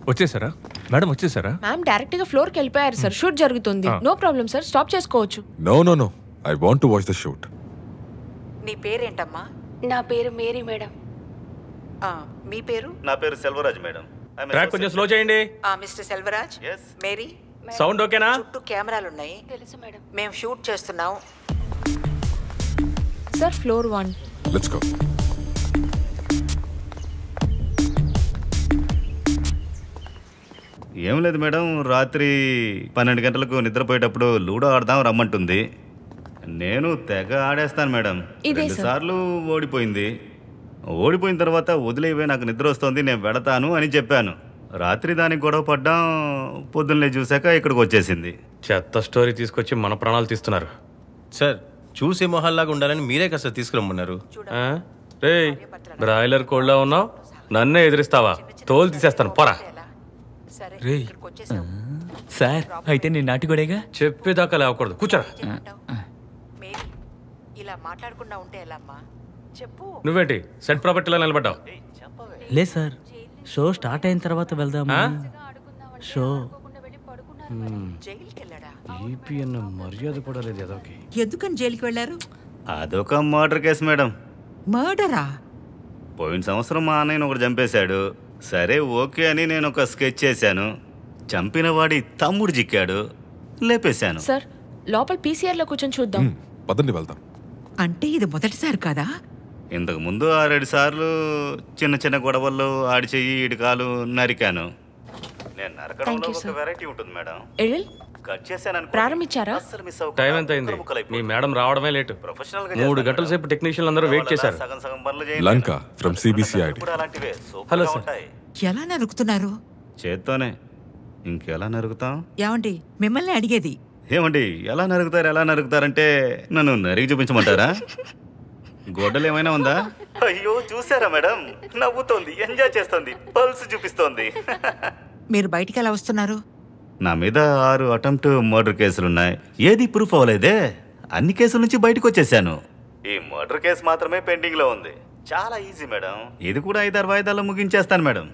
వచ్చేసారా మేడం? వచ్చేసారా? మ్యామ్ డైరెక్ట్ గా ఫ్లోర్ కి వెళ్ళిపోయారు సార్. షూట్ జరుగుతుంది. నో ప్రాబ్లం సార్, స్టాప్ చేసుకోవచ్చు. No I want to watch the shoot. నీ పేరేంటమ్మా? నా పేరు మేరీ మేడం. మీ పేరు? నా పేరు సెల్వరాజ్ మేడం. ట్రాక్ కొంచెం స్లో చేయండి. మిస్టర్ సెల్వరాజ్. మేరీ. సౌండ్ ఓకేనా? చుట్టూ కెమెరాలు ఉన్నాయి. తెలుసు మేడం. మేము షూట్ చేస్తున్నాం. Sir, floor 1. Let's go. ఏం లేదు మేడం, రాత్రి 12 గంటలకు నిద్రపోయేటప్పుడు లూడో ఆడదాం రమ్మంటుంది. నేను తెగ ఆడేస్తాను మేడం. ఇదే 2 సార్లు ఓడిపోయింది. ఓడిపోయిన తర్వాత వదిలేవే నాకు నిద్ర వస్తుంది నేను వెడతాను అని చెప్పాను. రాత్రి దానికి గొడవ పడ్డాం, పొద్దున్నే చూశాక ఇక్కడికి వచ్చేసింది. చెత్త స్టోరీ తీసుకొచ్చి మన ప్రాణాలు తీస్తున్నారు. సార్ చూసే మొహాల్లాగా ఉండాలని మీరే కదా సార్ తీసుకురమ్మన్నారు. రే బ్రాయిలర్ కోళ్ళ ఉన్నావు, నన్నే ఎదిరిస్తావా? తోలు తీసేస్తాను పోరా. రే సార్ అయితే నేను నాటిగోడేగా. చెప్పేదాకా లేవకూడదు, కూర్చోరా. ఇలా మాట్లాడకుండా ఉంటే ఎలా అమ్మా? చెప్పు. నువ్వేంటి సెట్ ప్రాపర్టీలో నిలబడ్డావు? లేదు సార్, షో స్టార్ట్ అయిన తర్వాత వెళ్దామా? షో మర్యాద కూడా లేదు ఏదోకి. ఎందుకని జైలుకి వెళ్ళారు? అదొక మర్డర్ కేసు మేడం. మర్డరా? పోయిన సంవత్సరం మా అన్నయ్యను ఒకటి చంపేశాడు. సరే ఓకే అని నేను ఒక స్కెచ్ చేశాను. చంపిన వాడి తమ్ముడు చిక్కాడు, లేపేశాను. సార్ లోపల పీసీఆర్ లో కూర్చొని చూద్దాం. పదండి వెళ్దాం. అంటే ఇది మొదటిసారి కాదా? ఇంతకు ముందు 6-7 సార్లు చిన్న చిన్న గొడవల్లో ఆడి చెయ్యి ఈడి కాలు నరికాను. నేను నరకడంలో ఒక వెరైటీ ఉంటుంది మేడం. కట్ చేశాను. ప్రారంభించారా? టైం ఎంత అయింది? మీ మేడం రావడమే లేటు. 3 గంటల సేపు టెక్నీషియన్లు అందరూ వెయిట్ చేశారు. లంక ఫ్రమ్ CBCID. Hello sir. ఎలా నరుకుతున్నారు? చేత్తోనే. ఇంకెలా నరుకుతాం? ఏమండి మిమ్మల్ని అడిగేది. ఏమండి ఎలా నరుకుతారంటే నన్ను నరికి చూపించమంటారా? గొడ్డలు ఏమైనా ఉందా? అయ్యో చూసారా మేడం, నవ్వుతోంది, ఎంజాయ్ చేస్తోంది, పల్స్ చూపిస్తోంది. మీరు బయటికి ఎలా వస్తున్నారు? నా మీద 6 అటెంప్ట్ మర్డర్ కేసులున్నాయి. ఏది ప్రూఫ్ అవ్వలేదే. అన్ని కేసుల నుంచి బయటకు వచ్చేసాను. ఈ మర్డర్ కేసు మాత్రమే పెండింగ్ లో ఉంది. చాలా ఈజీ మేడం. ఇది కూడా 5-6 వాయిదాల్లో ముగించేస్తాను మేడం.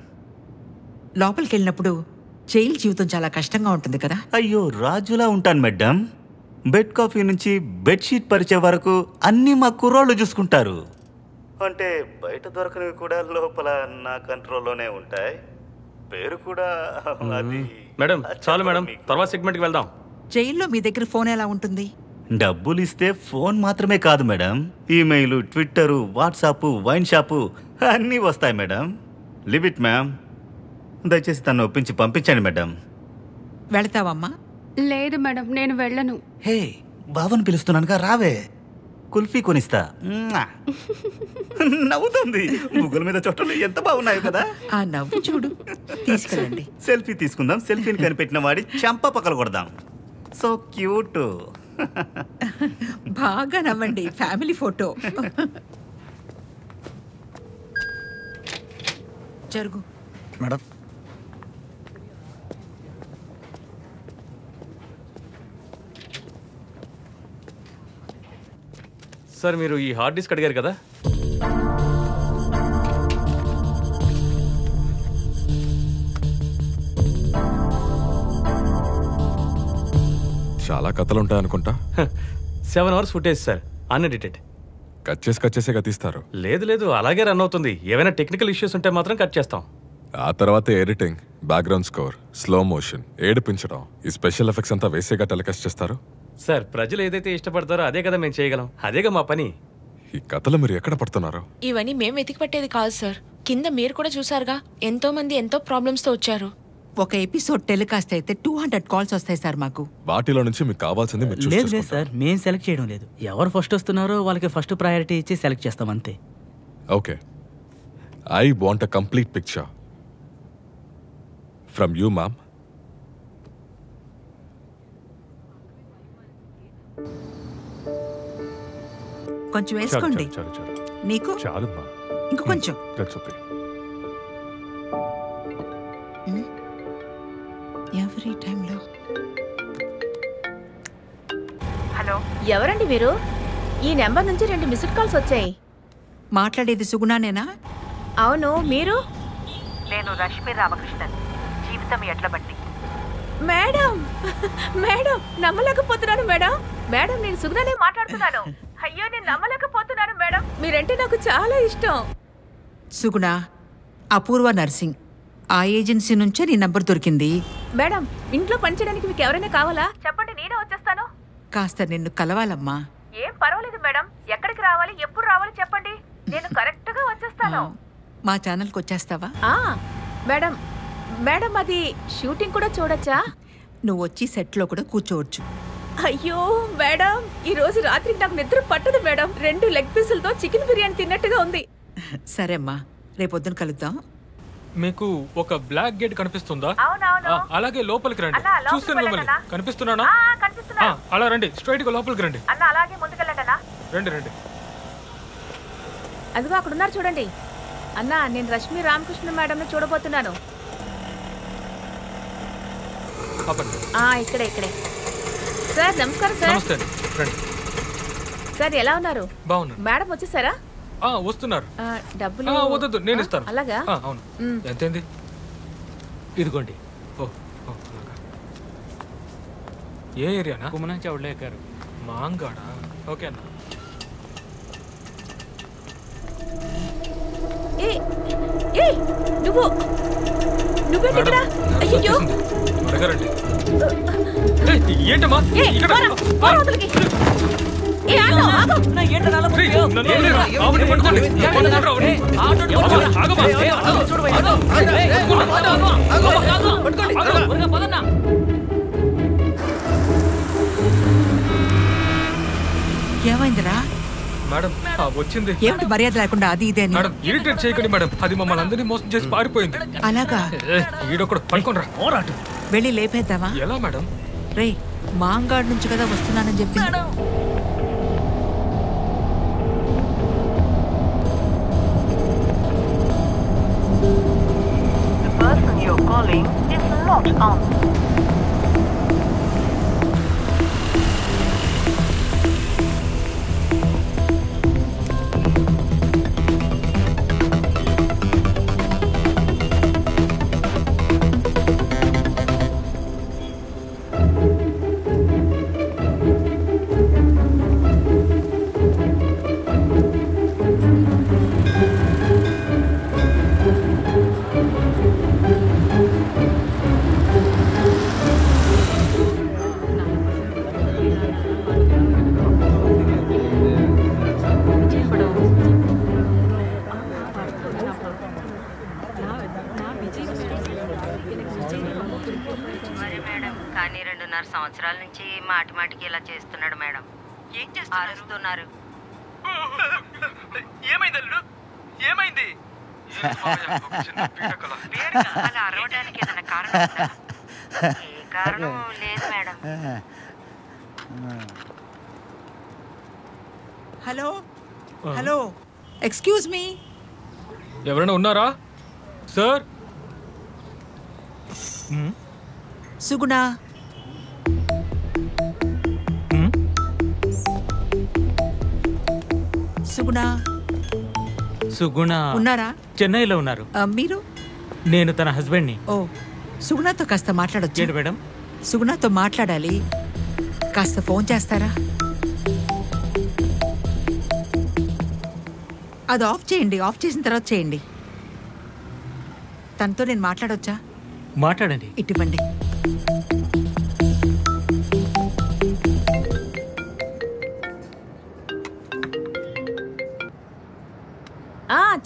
లోపలికి వెళ్ళినప్పుడు జైలు జీవితం చాలా కష్టంగా ఉంటుంది కదా? అయ్యో రాజులా ఉంటాను మేడం. బెడ్ కాఫీ నుంచి బెడ్షీట్ పరిచే వరకు అన్నీ మా కుర్రోళ్ళు చూసుకుంటారు. అంటే బయట దొరకనివి కూడా లోపల నా కంట్రోల్లోనే ఉంటాయి. పేరు కూడా అది. మేడం చాలు మేడం, తర్వాత సెగ్మెంట్కి వెళ్దాం. జైల్లో మీ దగ్గర ఫోన్ ఎలా ఉంటుంది? డబ్బులు ఇస్తే ఫోన్ మాత్రమే కాదు madam, email, Twitter, WhatsApp, wine shop అన్నీ వస్తాయి మేడం. Live it ma'am. దయచేసి తను ఒప్పించి పంపించండి మేడం. వెళతావమ్మా? లేదు మేడం, నేను వెళ్ళను. హే బావని పిలుస్తున్నానుగా, రావే. కుల్ఫీ కొనిస్తా. నవ్వుతుంది. ముగ్గుల మీద చొట్టలు ఎంత బాగున్నాయి కదా. ఆ నవ్వు చూడు. తీసుకెళ్ళండి. సెల్ఫీ తీసుకుందాం. సెల్ఫీని కనిపెట్టిన వాడి చెంప పక్కలు కొడదాం. So cute. బాగా నవ్వండి. Family photo. జరుగు మేడం. సార్ మీరు ఈ హార్డ్ డిస్క్ అడిగారు కదా? చాలా కథలు ఉంటాయనుకుంటా. 7 hours footage sir, unedited. Cut చేసే తీస్తారు. లేదు అలాగే రన్ అవుతుంది. ఏమైనా టెక్నికల్ ఇష్యూస్ ఉంటే మాత్రం కట్ చేస్తాం. ఆ తర్వాత editing, background score, slow motion, ఏడిపించడం, ఈ స్పెషల్ ఎఫెక్ట్స్ అంతా వేసేగా టెలికాస్ట్ చేస్తారు. సార్ ప్రజలు ఏదైతే ఇష్టపడతారో అదే కదా మేము చేయగలం. అదేగా మా పని. ఈ కథలు మీరు ఎక్కడ పడుతున్నారు? ఇవన్నీ మేము వెతికి పట్టేది కాదు సార్. కింద మీరు కూడా చూసారుగా, ఎంతో మంది ఎంతో ప్రాబ్లమ్స్ తో వచ్చారు. ఒక ఎపిసోడ్ టెలికాస్ట్ అయితే 200 కాల్స్ వస్తాయి సార్ మాకు. వాటిలో నుంచి మీకు కావాల్సింది మీరు చూస్ లేదు చేసుకుంటారు. సార్, మేము సెలెక్ట్ చేయడం లేదు. ఎవరు ఫస్ట్ వస్తున్నారో వాళ్ళకి ఫస్ట్ ప్రయారిటీ ఇచ్చి సెలెక్ట్ చేస్తాం అంతే. Okay, I want a complete picture from you ma'am. కొంచెం వేసుకోండి. నీకు చాలమ్మా. ఇంకో కొంచెం. ఎవరి టైంలో. హలో, ఎవరండి మీరు? ఈ నెంబర్ నుంచి 2 మిస్డ్ కాల్స్ వచ్చాయి. మాట్లాడేది సుగుణానేనా? అవును, మీరు? నేను రష్మి రామకృష్ణన్. జీవితం ఎట్ల బట్టి. మేడం మేడం నమ్మలేకపోతున్నాను మేడం. మేడం నేను సుగుణానే మాట్లాడుతున్నాను. అయ్యో నేను నమ్మలేకపోతున్నాను మేడం. మీరంటే నాకు చాలా ఇష్టం. సుగుణ, అపూర్వ నర్సింగ్. ఆ ఏజెన్సీ నుంచే నీ నంబర్ దొరికింది. మేడం ఇంట్లో పనిచేయడానికి మీకు ఎవరైనా కావాలా? చెప్పండి, నేనే వచ్చేస్తాను. కాస్త నిన్ను కలవాలమ్మా. ఏం పర్వాలేదు మేడం. ఎక్కడికి రావాలి, ఎప్పుడు రావాలి చెప్పండి, నేను కరెక్ట్ గా వచ్చేస్తాను. మా ఛానల్కి వచ్చేస్తావా? మేడం మేడం అది షూటింగ్ కూడా చూడొచ్చా? నువ్వు వచ్చి సెట్లో కూడా కూర్చోవచ్చు. అయ్యో మేడం, ఈ రోజు రాత్రికి నాకు నిద్ర పట్టదు మేడం. 2 లెగ్ పీసులతో చికెన్ బిర్యానీ తిన్నట్టుగా ఉంది. సరే అమ్మా, రేపొద్దున కలుద్దాం. మీకు ఒక బ్లాక్ గేట్ కనిపిస్తుందా? అవునవును. అలాగే లోపలికి రండి. అన్నా, లోపలికి చూస్తాను మిమ్మల్ని. వెళ్ళండి అన్నా. కనిపిస్తున్నానా? కనిపిస్తున్నా. అలా రండి, స్ట్రైట్ గా లోపలికి రండి. అన్న అలాగే ముందుకెళ్ళండి అన్న. రండి రండి. అదిగో అక్కడ ఉన్నారు చూడండి. అన్నా, నేను రష్మి రామకృష్ణ మేడంని చూడబోతున్నాను. ఇక్కడే ఇక్కడే. సార్ నమస్కారం సార్. నమస్తే రండి. సార్ ఎలా ఉన్నారు? బాగున్నాను. మేడం వచ్చేసారా? వస్తున్నారు. డబ్బులు వద్దు, నేను ఇస్తాను. అలాగా? అవును. ఎంతైంది? ఇదిగోండి. ఏ ఏరియానా? కుమ్మనం చౌడ్లో ఎక్కారు. మాంగాడా? ఓకే అన్న. నువ్వేంటిక్కడ? అయ్యో అడగరండి. ఏంటమ్మా? ఏమైందిరా? మేడం వచ్చింది. ఏమిటి మర్యాద లేకుండా అది ఇదే అని? మేడం ఇరిటేట్ చేయకండి మేడం. అది మమ్మల్ని అందరినీ మోసం చేసి పారిపోయింది. అలాగా? ఈడొకడు పడుకోనరా. వెళ్ళి లేపేద్దామా? ఎలా మేడం? రే, మాంగాడ్ నుంచి కదా వస్తున్నానని చెప్పి. కానీ 2.5 సంవత్సరాల నుంచి మాటి మాటికి ఇలా చేస్తున్నాడు మేడం. ఏం చేస్తున్నారు? అరుస్తున్నారు. ఏమైంది? అలా అరవడానికి ఏదైనా కారణం ఉందా? ఏ కారణం లేదు madam. Hello hello, excuse me. ఎవరైనా ఉన్నారా సార్? సుగుణ. సుగుణ. సుగుణ ఉన్నారా? చెన్నైలో ఉన్నారు. మీరు? నేను తన హస్బెండ్ని. ఓ, సుగుణతో కాస్త మాట్లాడొచ్చు. ఏంటి మేడం? సుగుణతో మాట్లాడాలి, కాస్త ఫోన్ చేస్తారా? అది ఆఫ్ చేయండి. ఆఫ్ చేసిన తర్వాత చేయండి. తనతో నేను మాట్లాడొచ్చా? మాట్లాడండి. ఇటువంటి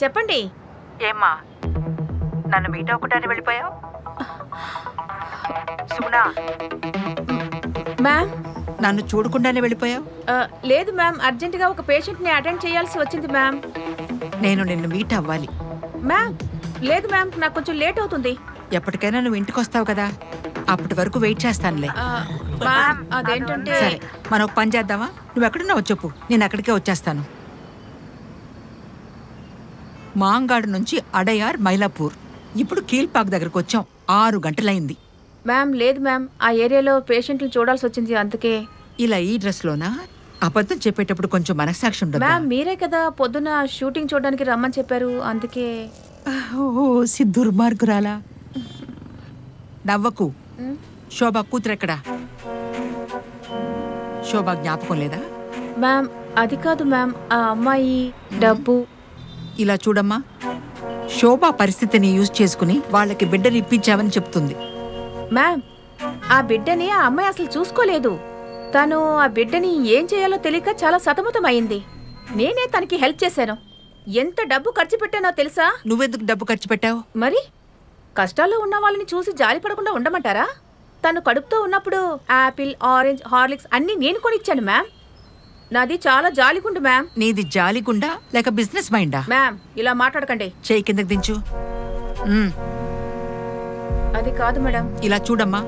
చెప్పండి. ఏమ్మా, నన్ను మీట్ అవ్వకుండానే వెళ్ళిపోయావు? సుగుణ, మ్యామ్ నన్ను చూడకుండానే వెళ్ళిపోయావు? లేదు మ్యామ్, అర్జెంటుగా ఒక పేషెంట్ని అటెండ్ చేయాల్సి వచ్చింది మ్యామ్. నేను నిన్ను మీట్ అవ్వాలి. మ్యామ్ లేదు మ్యామ్, నాకు కొంచెం లేట్ అవుతుంది. ఎప్పటికైనా నువ్వు ఇంటికి వస్తావు కదా, అప్పటి వరకు వెయిట్ చేస్తానులే. అదేంటంటే సరే, మనం ఒక పని చేద్దామా? నువ్వు ఎక్కడున్నావు చెప్పు, నేను అక్కడికే వచ్చేస్తాను. మాంగాడు నుంచి అడయార్, మైలాపూర్. ఇప్పుడు కీల్పాక్ దగ్గరకు వచ్చాం. 6 గంటలైంది. మ్యామ్ లేదు మ్యామ్, ఆ ఏరియాలో పేషెంట్లు చూడాల్సి వచ్చింది, అందుకే. ఇలా ఈ డ్రెస్లోనా? అబద్ధం చెప్పేటప్పుడు కొంచెం మనస్సాక్షి ఉండదు. మ్యామ్ మీరే కదా పొద్దున షూటింగ్ చూడడానికి రమ్మని చెప్పారు, అందుకే. ఓ సిద్ధుర్మార్గురాలా, నవ్వకు. శోభా కూతురెక్కడా? శోభా జ్ఞాపకం లేదా? మ్యామ్ అది కాదు మ్యామ్, ఆ అమ్మాయి డబ్బు. ఇలా చూడమ్మా, శోభా పరిస్థితిని యూజ్ చేసుకుని వాళ్ళకి బిడ్డని ఇప్పించావని చెప్తుంది. మ్యామ్ ఆ బిడ్డని ఆ అమ్మాయి అసలు చూసుకోలేదు. తను ఆ బిడ్డని ఏం చేయాలో తెలియక చాలా సతమతం అయింది. నేనే తనకి హెల్ప్ చేశాను. ఎంత డబ్బు ఖర్చు పెట్టానో తెలుసా? నువ్వెందుకు డబ్బు ఖర్చు పెట్టావు? మరి కష్టాల్లో ఉన్న వాళ్ళని చూసి జాలి పడకుండా ఉండమంటారా? తను కడుపుతో ఉన్నప్పుడు యాపిల్, ఆరెంజ్, హార్లిక్స్ అన్నీ నేను కొనిచ్చాను మ్యామ్. నాది చాలా జాలిగుండు మ్యామ్. నీది జాలిగుండా లేక బిజినెస్ మైండా? మ్యామ్ ఇలా మాట్లాడకండి. చేయి కిందకి దించు. అది కాదు మేడం. ఇలా చూడమ్మా,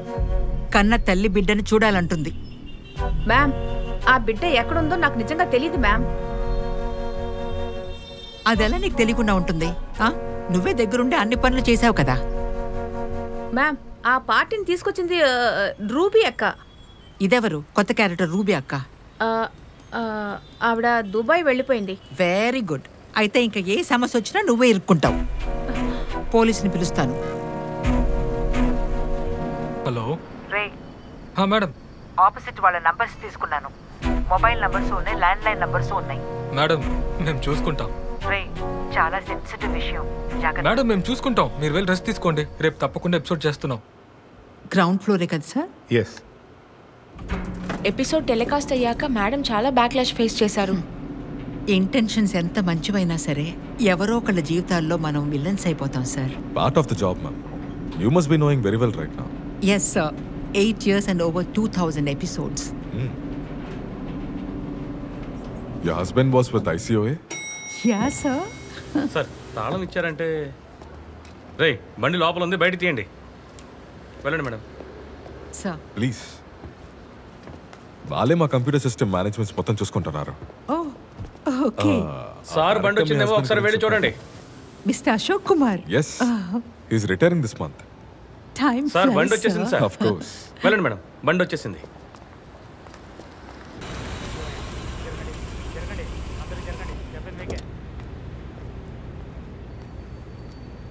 కన్న తల్లి బిడ్డను చూడాలంటుంది. మ్యామ్ ఆ బిడ్డ ఎక్కడుందో నాకు నిజంగా తెలియదు మ్యామ్. అదెలా నీకు తెలియకుండా ఉంటుంది? నువ్వే దగ్గరుండి అన్ని పనులు చేసావు కదా. మ్యామ్ ఆ పార్టీని తీసుకొచ్చింది రూబీ అక్క. ఇదెవరు? కొత్త క్యారెక్టర్ రూబీ అక్క. ఆవిడ దుబాయ్ వెళ్ళిపోయింది. Very good. అయితే ఇంకా ఏ సమస్య వచ్చినా నువ్వే ఇరుక్కుంటావు. పోలీసుని పిలుస్తాను. హలో రే మేడం, ఆపోజిట్ వాళ్ళ నంబర్స్ తీసుకున్నాను. మొబైల్ నంబర్స్ ఉన్నాయి, ల్యాండ్ లైన్ నంబర్స్ ఉన్నాయి. మేడం మేము చూసుకుంటాం. రే చాలా సెన్సిటివ్ విషయం. మేడం మేము చూసుకుంటాం, మీరు వెళ్ళి రెస్ట్ తీసుకోండి. రేపు తప్పకుండా ఎపిసోడ్ చేస్తున్నాం. గ్రౌండ్ ఫ్లోరే కదా సార్? ఎస్. ఎపిసోడ్ టెలికాస్ట్ అయ్యాక మేడం చాలా బ్యాక్లాష్ ఫేస్ చేశారు. ఇంటెన్షన్స్ ఎంత మంచివైనా సరే ఎవరో ఒకళ్ళ జీవితాల్లో మనం విలన్స్ అయిపోతాం sir. Part of the job ma'am. You must be knowing very well right now. Yes sir. 8 years and over 2000 episodes. Your husband was with ICOA? Yeah, sir. Sir తాళం ఇచ్చారంటే రే బండి లోపల ఉంది, బయట తీయండి. వెళ్ళండి మేడం. Sir please. వాళ్ళే మా కంప్యూటర్ సిస్టమ్ మేనేజ్మెంట్స్ మొత్తం చూసుకుంటున్నారు. ఓకే. సార్ బండి వచ్చిందేమో ఒకసారి వెళ్ళి చూడండి. Mister Ashok Kumar. Yes. He is retiring this month. Time sir flies, బండి వచ్చేసింది సార్. Of course. వెళ్ళండి మేడం, బండి వచ్చేసింది.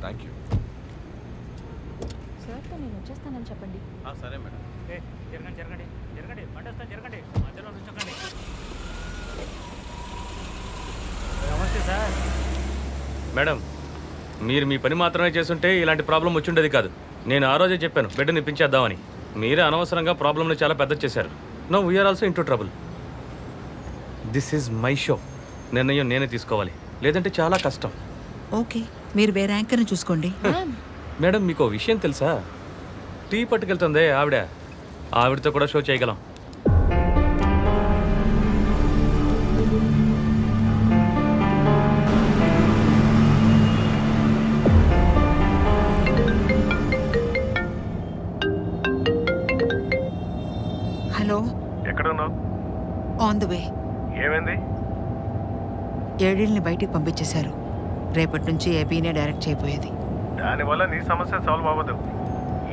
Thank you. సార్తో నేను వచ్చేస్తానని చెప్పండి. సరే మేడం. జరగండి బండి వస్తా, జరగండి, మధ్యలో నుంచోకండి. నమస్తే సార్. మేడం మీరు మీ పని మాత్రమే చేస్తుంటే ఇలాంటి ప్రాబ్లం వచ్చుండేది కాదు. నేను ఆ రోజే చెప్పాను బిడ్డని ఇప్పించేద్దామని. మీరే అనవసరంగా ప్రాబ్లంని చాలా పెద్ద చేశారు. No we are also into trouble. This is my show. నిర్ణయం నేనే తీసుకోవాలి, లేదంటే చాలా కష్టం. ఓకే, మీరు వేరే యాంకర్ని చూసుకోండి. మేడం మీకు ఓ విషయం తెలుసా? టీ పట్టుకెళ్తుందే ఆవిడతో కూడా షో చేయగలం. హలో, ఎక్కడున్నావు? On the way. ఏమైంది? ఏడీల్ని బయటికి పంపించేశారు. రేపటి నుంచి ఏబీనే డైరెక్ట్ చేయబోయేది. దానివల్ల నీ సమస్య సాల్వ్ అవ్వదు.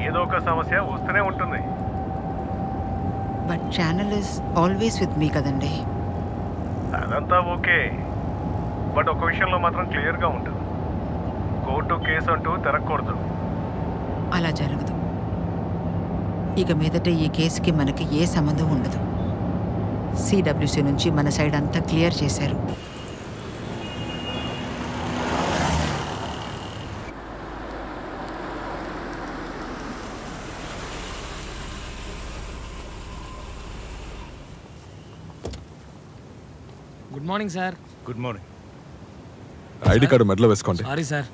ఏదో ఒక సమస్య వస్తూనే ఉంటుంది. But channel is always with మీ కదండి. అదంతా ఓకే, బట్ ఒక విషయంలో మాత్రం క్లియర్గా ఉంటుంది. కోర్టు కేసు అంటూ తిరగకూడదు. అలా జరగదు. ఇక మీదట ఈ కేసుకి మనకి ఏ సంబంధం ఉండదు. సిడబ్ల్యూసీ నుంచి మన సైడ్ అంతా క్లియర్ చేశారు. Good morning sir. Good morning. ID card మెడలో వేసుకోండి. Sorry sir.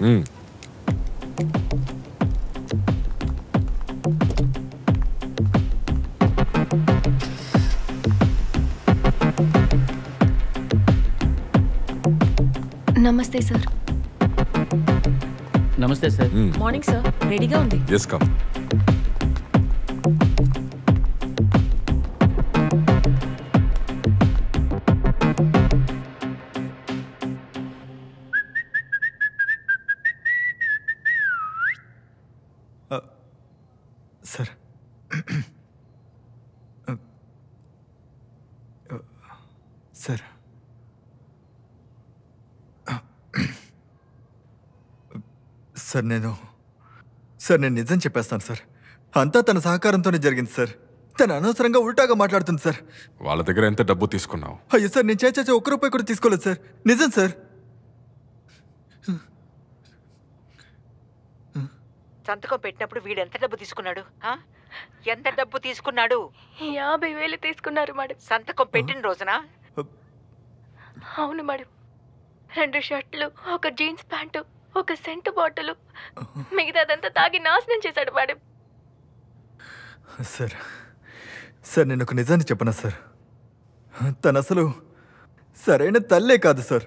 నమస్తే సార్. నమస్తే సార్. Morning sir. రెడీగా ఉంది. Yes come. Sir sir sir నేను నిజం చెప్పేస్తాను సార్. అంతా తన సహకారంతోనే జరిగింది సార్. తను అనవసరంగా ఉల్టాగా మాట్లాడుతుంది సార్. వాళ్ళ దగ్గర ఎంత డబ్బు తీసుకున్నావు? అయ్యో సార్, నేను చేసే ₹1 కూడా తీసుకోలేదు సార్. నిజం సార్. సంతకం పెట్టినప్పుడు వీడు ఎంత డబ్బు తీసుకున్నాడు? ఎంత డబ్బు తీసుకున్నాడు? 50,000 తీసుకున్నారు మేడం. సంతకం పెట్టిన రోజున? అవును మేడం. 2 షర్ట్లు, ఒక జీన్స్ ప్యాంటు, ఒక సెంటు బాటిల్, మిగతాదంతా తాగి నాశనం చేశాడు మేడం. సార్ నేను ఒక నిజాన్ని చెప్పనా సార్? తను అసలు సరైన తల్లే కాదు సార్.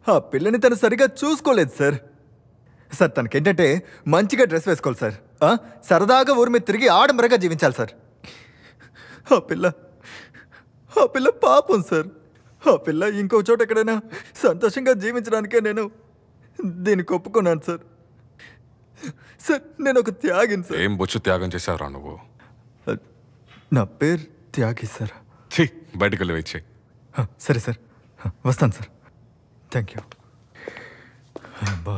ఆ పిల్లని తను సరిగా చూసుకోలేదు సార్. సార్ తనకేంటంటే మంచిగా డ్రెస్ వేసుకోవాలి సార్, సరదాగా ఊరి మీద తిరిగి ఆడంబరంగా జీవించాలి సార్. ఆ పిల్ల పాపం సార్. ఆ పిల్ల ఇంకో చోట ఎక్కడైనా సంతోషంగా జీవించడానికే నేను దీనికి ఒప్పుకున్నాను సార్. సార్ నేను ఒక త్యాగిని సార్. ఏం బొచ్చు త్యాగం చేశావురా నువ్వు? నా పేరు త్యాగి సార్. బయటకు వెళ్ళి వెయిట్ చేయి. సరే సార్, వస్తాను సార్. Thank you. అబ్బా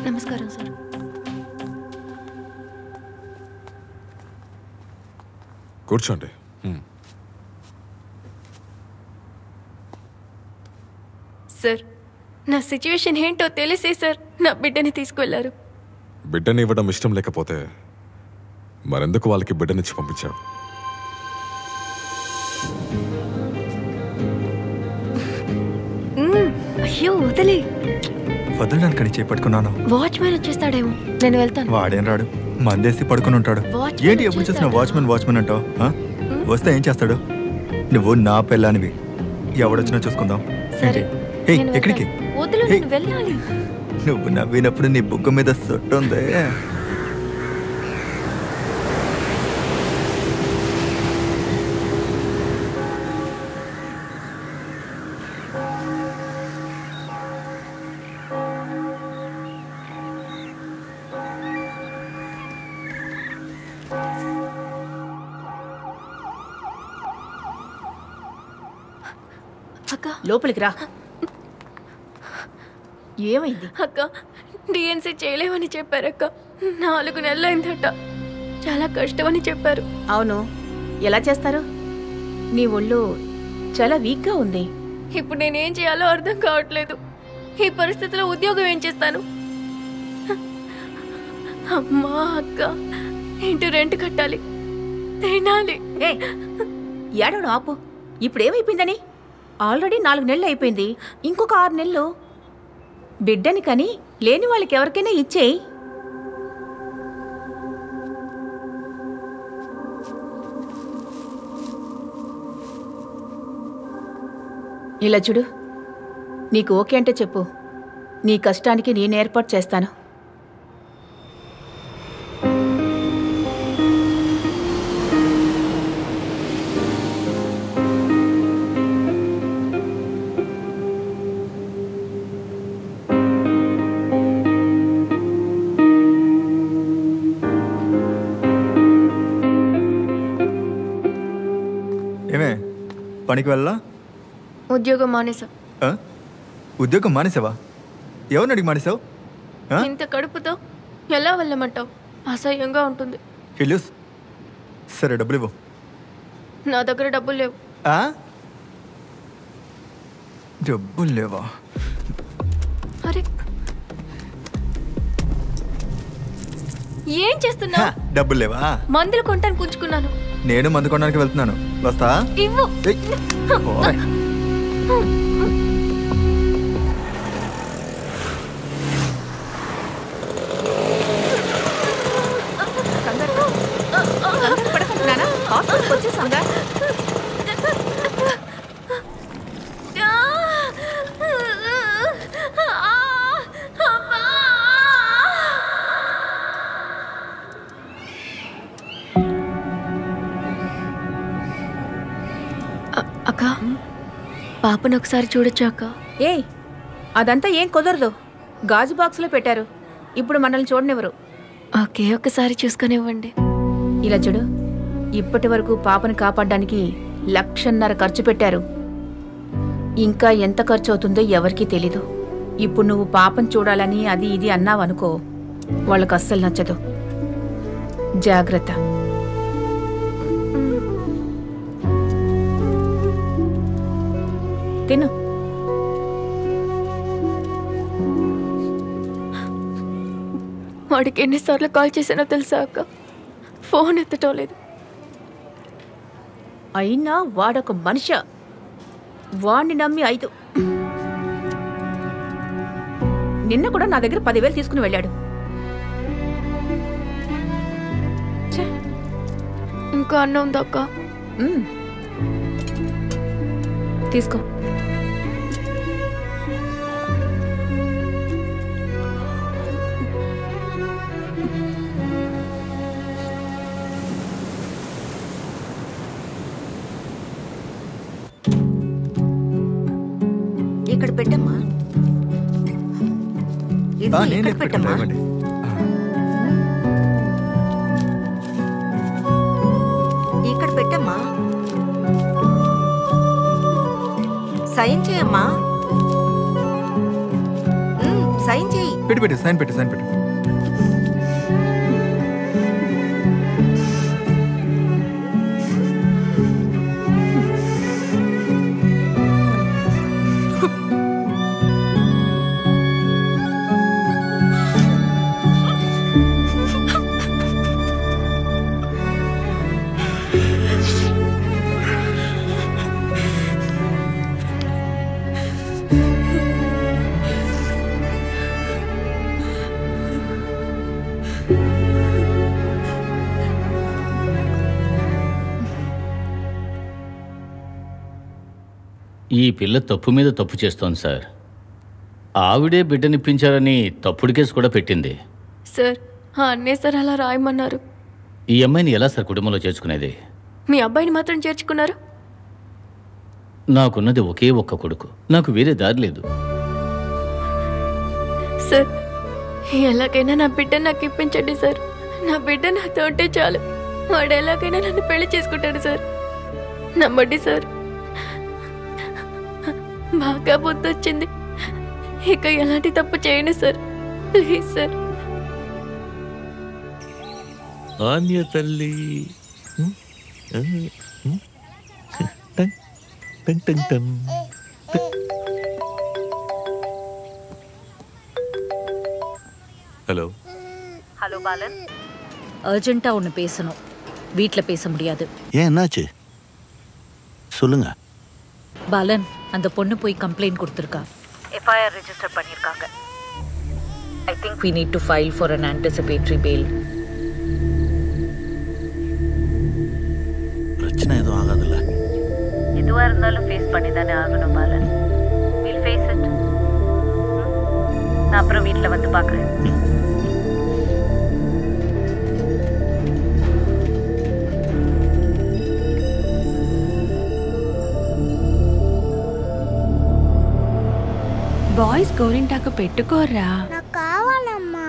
నమస్కారం సార్. కూర్చోండి. సార్ నా సిచ్యువేషన్ ఏంటో తెలిసే సార్ నా బిడ్డని తీసుకెళ్లారు. బిడ్డని ఇవ్వడం ఇష్టం లేకపోతే మరెందుకు వాళ్ళకి బిడ్డనిచ్చి పంపించావు? అయ్యో వదిలే. వదలడానికని చేపట్టుకున్నాను. వాచ్మెన్ వచ్చేస్తాడేమో, నేను వెళ్తాను. వాడేం రాడు, మందేసి పడుకుని ఉంటాడు. ఏంటి ఎప్పుడు చూసిన వాచ్మెన్ అంటావు? వస్తే ఏం చేస్తాడు? నువ్వు నా పిల్లానివి, ఎవడొచ్చినా చూసుకుందాం. ఎక్కడికి? నువ్వు నవ్వినప్పుడు నీ బుగ్గ మీద సొట్టుందే. లోపలికి రా. ఏమైంది అక్క? డిఎన్సీ చేయలేమని చెప్పారక్క. 4 నెలలైందట. చాలా కష్టమని చెప్పారు. అవును, ఎలా చేస్తారు? నీ ఒళ్ళు చాలా వీక్గా ఉంది. ఇప్పుడు నేనేం చేయాలో అర్థం కావట్లేదు. ఈ పరిస్థితిలో ఉద్యోగం ఏం చేస్తాను? అమ్మా అక్క, ఇంటి రెంట్ కట్టాలి, తినాలి. ఏడవడం ఆపు. ఇప్పుడేమైపోయిందని? ఆల్రెడీ 4 నెలలు అయిపోయింది. ఇంకొక 6 నెలలు బిడ్డని కని లేని వాళ్ళకి ఎవరికైనా ఇచ్చేయి. ఇలా చూడు, నీకు ఓకే అంటే చెప్పు, నీ కష్టానికి నేను ఏర్పాటు చేస్తాను. పనికి వెళ్ళా? ఉద్యోగం మానేసా. ఉద్యోగం మానేసావా? ఎవరిని అడిగి మానేసావు? ఇంత కడుపుతో ఎలా వెళ్ళమంటావు? అసహ్యంగా ఉంటుంది. సరే డబ్బులు ఇవ్వు. నా దగ్గర డబ్బులు లేవు. డబ్బులు లేవా? అరే ఏం చేస్తున్నా? డబ్బులు లేవా? మందులు కొంటాను పుంజుకున్నాను. నేను మందు కొనడానికి వెళ్తున్నాను, వస్తా. ఇవ్వు. అక్క, పాపను ఒకసారి చూడొచ్చు అక్క. అదంతా ఏం కుదరదు. గాజు బాక్స్లో పెట్టారు. ఇప్పుడు మనల్ని చూడనివ్వరు. ఓకే, ఒకసారి చూసుకునివ్వండి. ఇలా చూడు, ఇప్పటి వరకు పాపను కాపాడడానికి 1.5 లక్షలు ఖర్చు పెట్టారు. ఇంకా ఎంత ఖర్చు అవుతుందో ఎవరికీ తెలీదు. ఇప్పుడు నువ్వు పాపను చూడాలని అది ఇది అన్నావనుకో, వాళ్ళకు అస్సలు నచ్చదు. జాగ్రత్త. తిను. వాడికి ఎన్నిసార్లు కాల్ చేశానో తెలుసా అక్క? ఫోన్ ఎత్తటం లేదు. అయినా వాడొక మనిషి. వాణ్ణి నమ్మి 5 నిన్న కూడా నా దగ్గర 10,000 తీసుకుని వెళ్ళాడు. ఇంకా అన్నం ఉందా అక్క? తీసుకో. ఇక్కడ పెట్టమ్మా. ఇక్కడ పెట్టమ్మా. ఇక్కడ పెట్టమ్మా. సైన్ చేయమ్మా. సైన్ చేయి. పెట్టు సైన్ పెట్టు. ఈ పిల్ల తప్పు మీద తప్పు చేస్తోంది సార్. ఆవిడే బిడ్డనిప్పించారని తప్పుడు కేసు కూడా పెట్టింది. సార్ అన్నయ్య సార్ అలా రాయమన్నారు. ఈ అమ్మాయిని ఎలా సార్ కుటుంబంలో చేర్చుకునేది? మీ అబ్బాయిని మాత్రం చేర్చుకున్నారు. నాకున్నది ఒకే ఒక్క కొడుకు. నాకు వేరే దారి లేదు. సార్ ఎలాగైనా నా బిడ్డ నాకు ఇప్పించండి సార్. నా బిడ్డ నాతో ఉంటే చాలు. వాడు ఎలాగైనా నన్ను పెళ్లి చేసుకుంటాడు సార్. నమ్మండి సార్. బాగా బుద్ధి వచ్చింది. ఇక ఎలాంటి తప్పు చేయను సార్. Please sir. ఆన్య తల్లి. Hello hello Balan. அர்ஜென்ட்டா ஒன்று பேசணும். வீட்டில் பேச முடியாது. ஏன் என்னாச்சு சொல்லுங்க. பாலன், அந்த பொண்ணு போய் கம்ப்ளைண்ட் கொடுத்துருக்கா. எஃப்ஐஆர் ரெஜிஸ்டர் பண்ணியிருக்காங்க. I think we need to file for an anticipatory bail. பிரச்சனை எதுவும் ஆகாதுல்ல? எதுவா இருந்தாலும் ஃபேஸ் பண்ணி தானே ஆகணும் பாலன். We'll face it. நான் அப்புறம் வீட்டில் வந்து பார்க்குறேன். బాయ్స్ గోరింటాకు పెట్టుకోర్రా. నాకు కావాలమ్మా.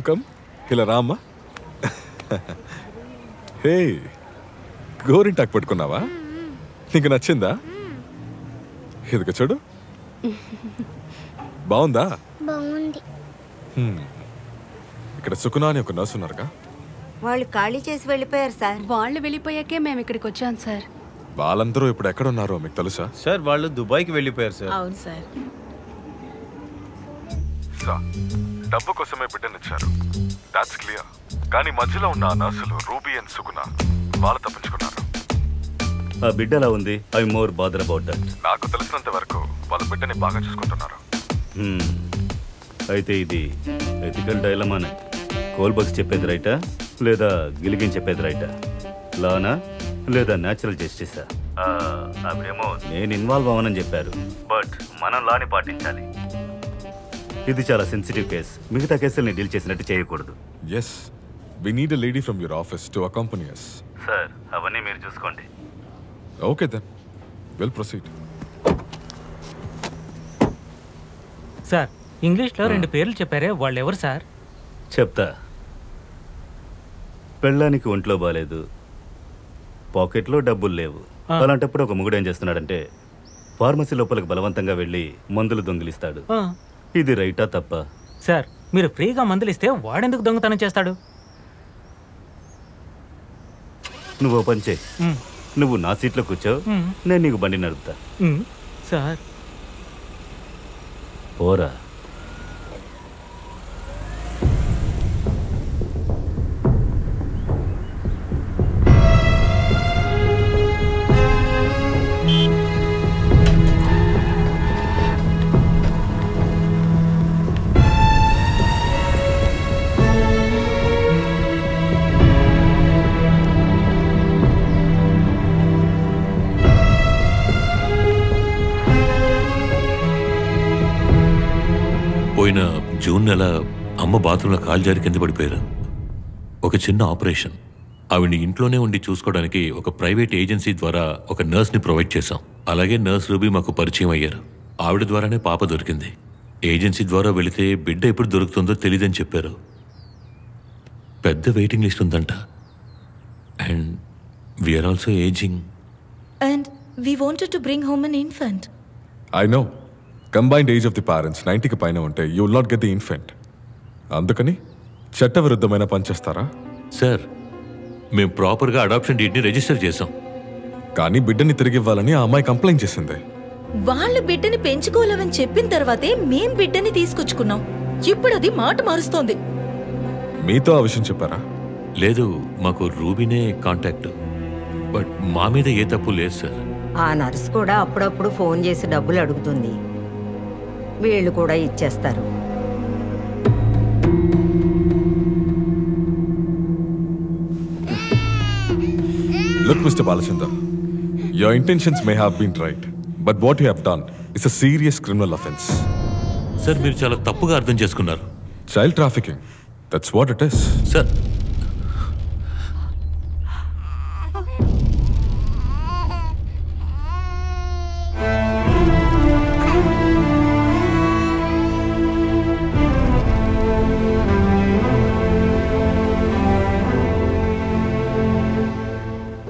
కమ్ ఇలా రామ్మా. హే, గోరింటాకు పట్టుకున్నావా? నీకు నచ్చిందా? ఇదిగో చూడు. బాగుందా? బాగుంది. ఇక్కడ సుకునా అని ఒక నర్సు ఉన్నారుగా. వాళ్ళు ఖాళీ చేసి వెళ్ళిపోయారు సార్. వాళ్ళు వెళ్ళిపోయాకే మేము ఇక్కడికి వచ్చాం సార్. వాళ్ళందరూ ఇప్పుడు ఎక్కడ ఉన్నారో మీకు తెలుసా? సార్ వాళ్ళు దుబాయ్కి వెళ్ళిపోయారు సార్. అవును సార్. డబ్బు కోసమే బిడ్డనిచ్చారు, దాట్స్ క్లియర్. కానీ మధ్యలో ఉన్న ఆ నర్సులు రూబీ అండ్ సుగుణ వాళ్ళు తప్పించుకున్నారు. ఆ బిడ్డ ఎలా ఉంది? I more bother about that. నాకు తెలిసినంత వరకు వాళ్ళ బిడ్డని బాగా చూసుకుంటున్నారు. అయితే ఇది ఎథికల్ డైలమానే. కోల్బక్స్ చెప్పేది రైటా లేదా గిలిగిన్ చెప్పేది రైటా? లానా లేదా న్యాచురల్ జస్టిసా? ఆవిడేమో నేను ఇన్వాల్వ్ అవ్వనని చెప్పారు, బట్ మనం లాని పాటించాలి. ఇది చాలా సెన్సిటివ్ కేస్. మిగతా కేసుల్ని డీల్ చేసినట్టు చేయకూడదు. Yes, we need a lady from your office to accompany us. Sir అవన్నీ మీరు చూసుకోండి. Okay then, will proceed. Sir ఇంగ్లీష్లో 2 పేర్లు చెప్పారే, వాళ్ళు ఎవరు సార్? చెప్తా. పెళ్ళానికి ఒంట్లో బాలేదు, పాకెట్లో డబ్బులు లేవు. అలాంటప్పుడు ఒక మొగుడు ఏం చేస్తున్నాడంటే ఫార్మసీ లోపలికి బలవంతంగా వెళ్ళి మందులు దొంగిలిస్తాడు. ఇది రైటా తప్ప? సార్ మీరు ఫ్రీగా మందులు ఇస్తే వాడెందుకు దొంగతనం చేస్తాడు? నువ్వు పని చేయి, నువ్వు నా సీట్లో కూర్చో, నేను నీకు బండి నడుపుతా. సార్ పోరా. పోయిన జూన్ నెల అమ్మ బాత్రూంలో కాలు జారి కింద పడిపోయారు. ఒక చిన్న ఆపరేషన్. ఆవిడ్ని ఇంట్లోనే ఉండి చూసుకోవడానికి ఒక ప్రైవేట్ ఏజెన్సీ ద్వారా ఒక నర్స్ని ప్రొవైడ్ చేశాం. అలాగే నర్స్ రూబీ మాకు పరిచయం అయ్యారు. ఆవిడ ద్వారానే పాప దొరికింది. ఏజెన్సీ ద్వారా వెళితే బిడ్డ ఎప్పుడు దొరుకుతుందో తెలియదని చెప్పారు. పెద్ద వెయిటింగ్ లిస్ట్ ఉందంట. And we are also ageing. And we wanted to bring home an infant. I know. Combined age of the parents 90కి పైన ఉంటే you will not get the infant. అందుకని చట్టవిరుద్ధమైన పని చేస్తారా? సార్, మేము ప్రాపర్గా అడాప్షన్ డీడ్ని రిజిస్టర్ చేసాం. కానీ బిడ్డని తిరిగి ఇవ్వాలని ఆ అమ్మాయి కంప్లైంట్ చేసింది. వాళ్ళ బిడ్డని పెంచుకోలేవని చెప్పిన తర్వాతే మేం బిడ్డని తీసుకొచ్చుకున్నాం. ఇప్పుడు అది మాట మారుస్తోంది. మీతో ఆ విషయం చెప్పారా? లేదు, మాకు రూబీనే కాంటాక్ట్. బట్ మా మీద ఏ తప్పు లేదు సార్. ఆ నర్స్ కూడా అప్పుడప్పుడు ఫోన్ చేసి డబ్బులు అడుగుతుంది. వీళ్ళు కూడా ఇచ్చేస్తారు. Look, Mr. Balachandra, your intentions may have been right, but what you have done is a serious criminal offense. Sir, మీరు చాలా తప్పుగా అర్థం చేసుకున్నారు. Child trafficking, that's what it is. Sir,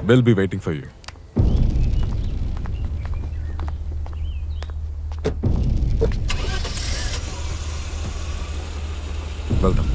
We'll be waiting for you. Well done.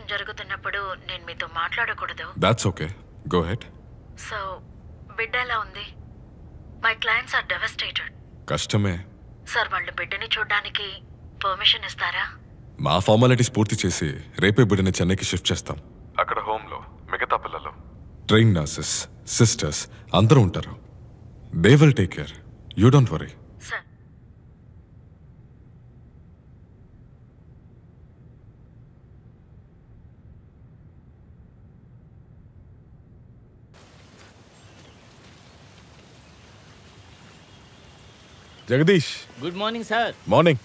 Operation జరుగుతున్నప్పుడు నేను మీతో మాట్లాడకూడదు. That's okay, go ahead. So బిడ్డ ఎలా ఉంది? My clients are devastated. కష్టమే. సార్ వాళ్ళు బిడ్డని చూడడానికి పర్మిషన్ ఇస్తారా? మా ఫార్మాలిటీస్ పూర్తి చేసి రేపే బిడ్డని చెన్నైకి షిఫ్ట్ చేస్తాం. అక్కడ హోమ్లో మిగతా పిల్లలు, ట్రైన్ నర్సెస్, సిస్టర్స్ అందరూ ఉంటారు. They will take care. You don't worry. Jagadish. Good morning sir. Morning.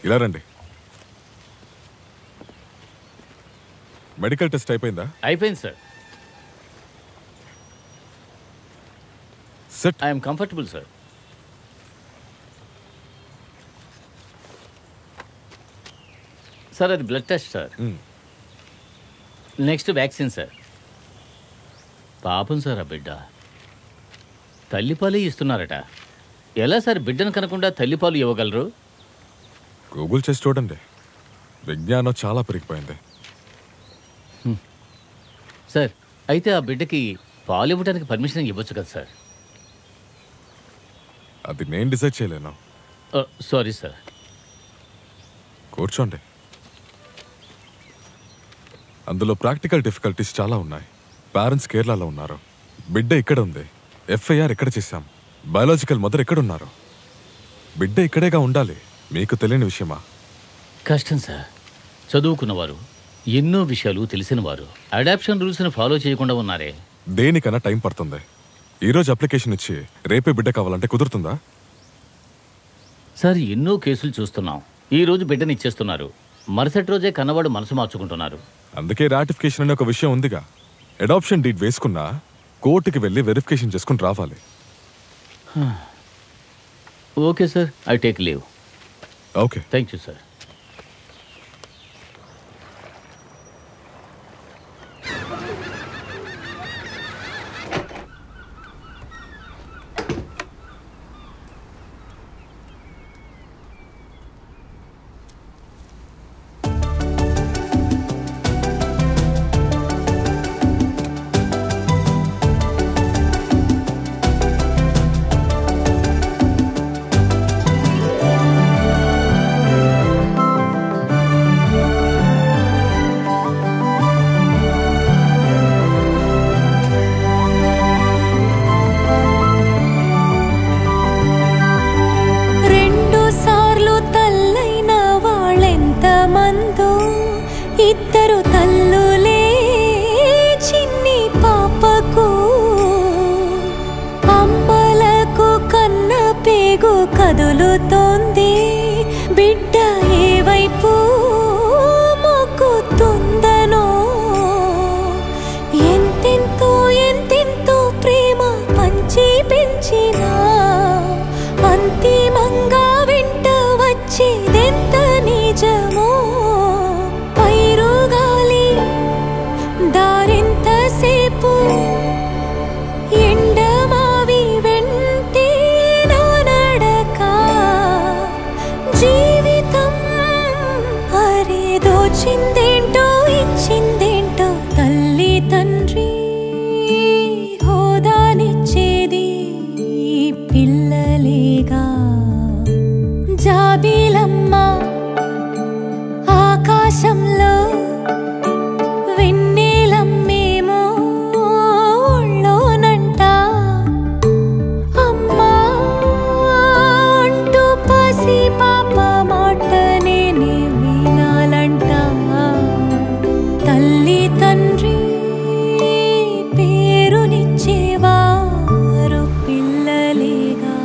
ఇలా రండి. మెడికల్ టెస్ట్ అయిపోయిందా? అయిపోయింది sir. Sit. I'm comfortable sir. Sir అది blood test sir. Next vaccine sir. పాపం సార్ ఆ బిడ్డ తల్లిపాలే ఇస్తున్నారట. ఎలా సార్ బిడ్డను కనకుండా తల్లిపాలు ఇవ్వగలరు? గూగుల్ చేసి చూడండి, విజ్ఞానం చాలా పెరిగిపోయింది. సార్ అయితే ఆ బిడ్డకి పాలు ఇవ్వడానికి పర్మిషన్ ఇవ్వచ్చు కదా సార్? అది నేను డిసైడ్ చేయలేను. Sorry sir. కూర్చోండి. అందులో ప్రాక్టికల్ డిఫికల్టీస్ చాలా ఉన్నాయి. పేరెంట్స్ కేరళలో ఉన్నారు, బిడ్డ ఇక్కడ ఉంది, ఎఫ్ఐఆర్ ఎక్కడ చేశాం, బయాలజికల్ మదర్ ఎక్కడున్నారు, బిడ్డ ఇక్కడేగా ఉండాలి. మీకు తెలియని విషయమా? కష్టం సార్. చదువుకున్నవారు, ఎన్నో విషయాలు తెలిసిన వారు అడాప్షన్ రూల్స్ని ఫాలో చేయకుండా ఉన్నారే. దేనికన్నా టైం పడుతుంది. ఈరోజు అప్లికేషన్ ఇచ్చి రేపే బిడ్డ కావాలంటే కుదురుతుందా? సార్ ఎన్నో కేసులు చూస్తున్నాం. ఈ రోజు బిడ్డని ఇచ్చేస్తున్నారు, మరుసటి రోజే కన్నవాడు మనసు మార్చుకుంటున్నారు. అందుకే రాటిఫికేషన్ అనే ఒక విషయం ఉందిగా. అడాప్షన్ డీడ్ వేసుకున్నా కోర్టుకి వెళ్ళి వెరిఫికేషన్ చేసుకుని రావాలి. Okay sir, I take leave. Okay, thank you sir. ఇద్దరు తల్లులే చిన్ని పాపకు, అమ్మలకు కన్న పేగు కదులుతోంది. బిడ్డ ఏ వైపు మొక్కుతుందనో, ఎంతెంతో ఎంతెంతో ప్రేమ పంచి పెంచిన అంతిమంగా వెంట వచ్చేదెంత నిజమో. దారెంతసేపు ఎండమావి వెంటే నా నడక, జీవితం అరే దోచిందేంటో ఇచ్చిందేంటో తల్లి తండ్రి హోదానిచ్చేది పిల్లలేగా. జాబిలమ్మ ఆకాశంలో వెన్నెలమ్మేమో ఒళ్ళోనంట, అమ్మా అంటూ పసి పాప మాట నేనే వినాలంట. తల్లి తండ్రి పేరునిచ్చేవారు పిల్లలేగా.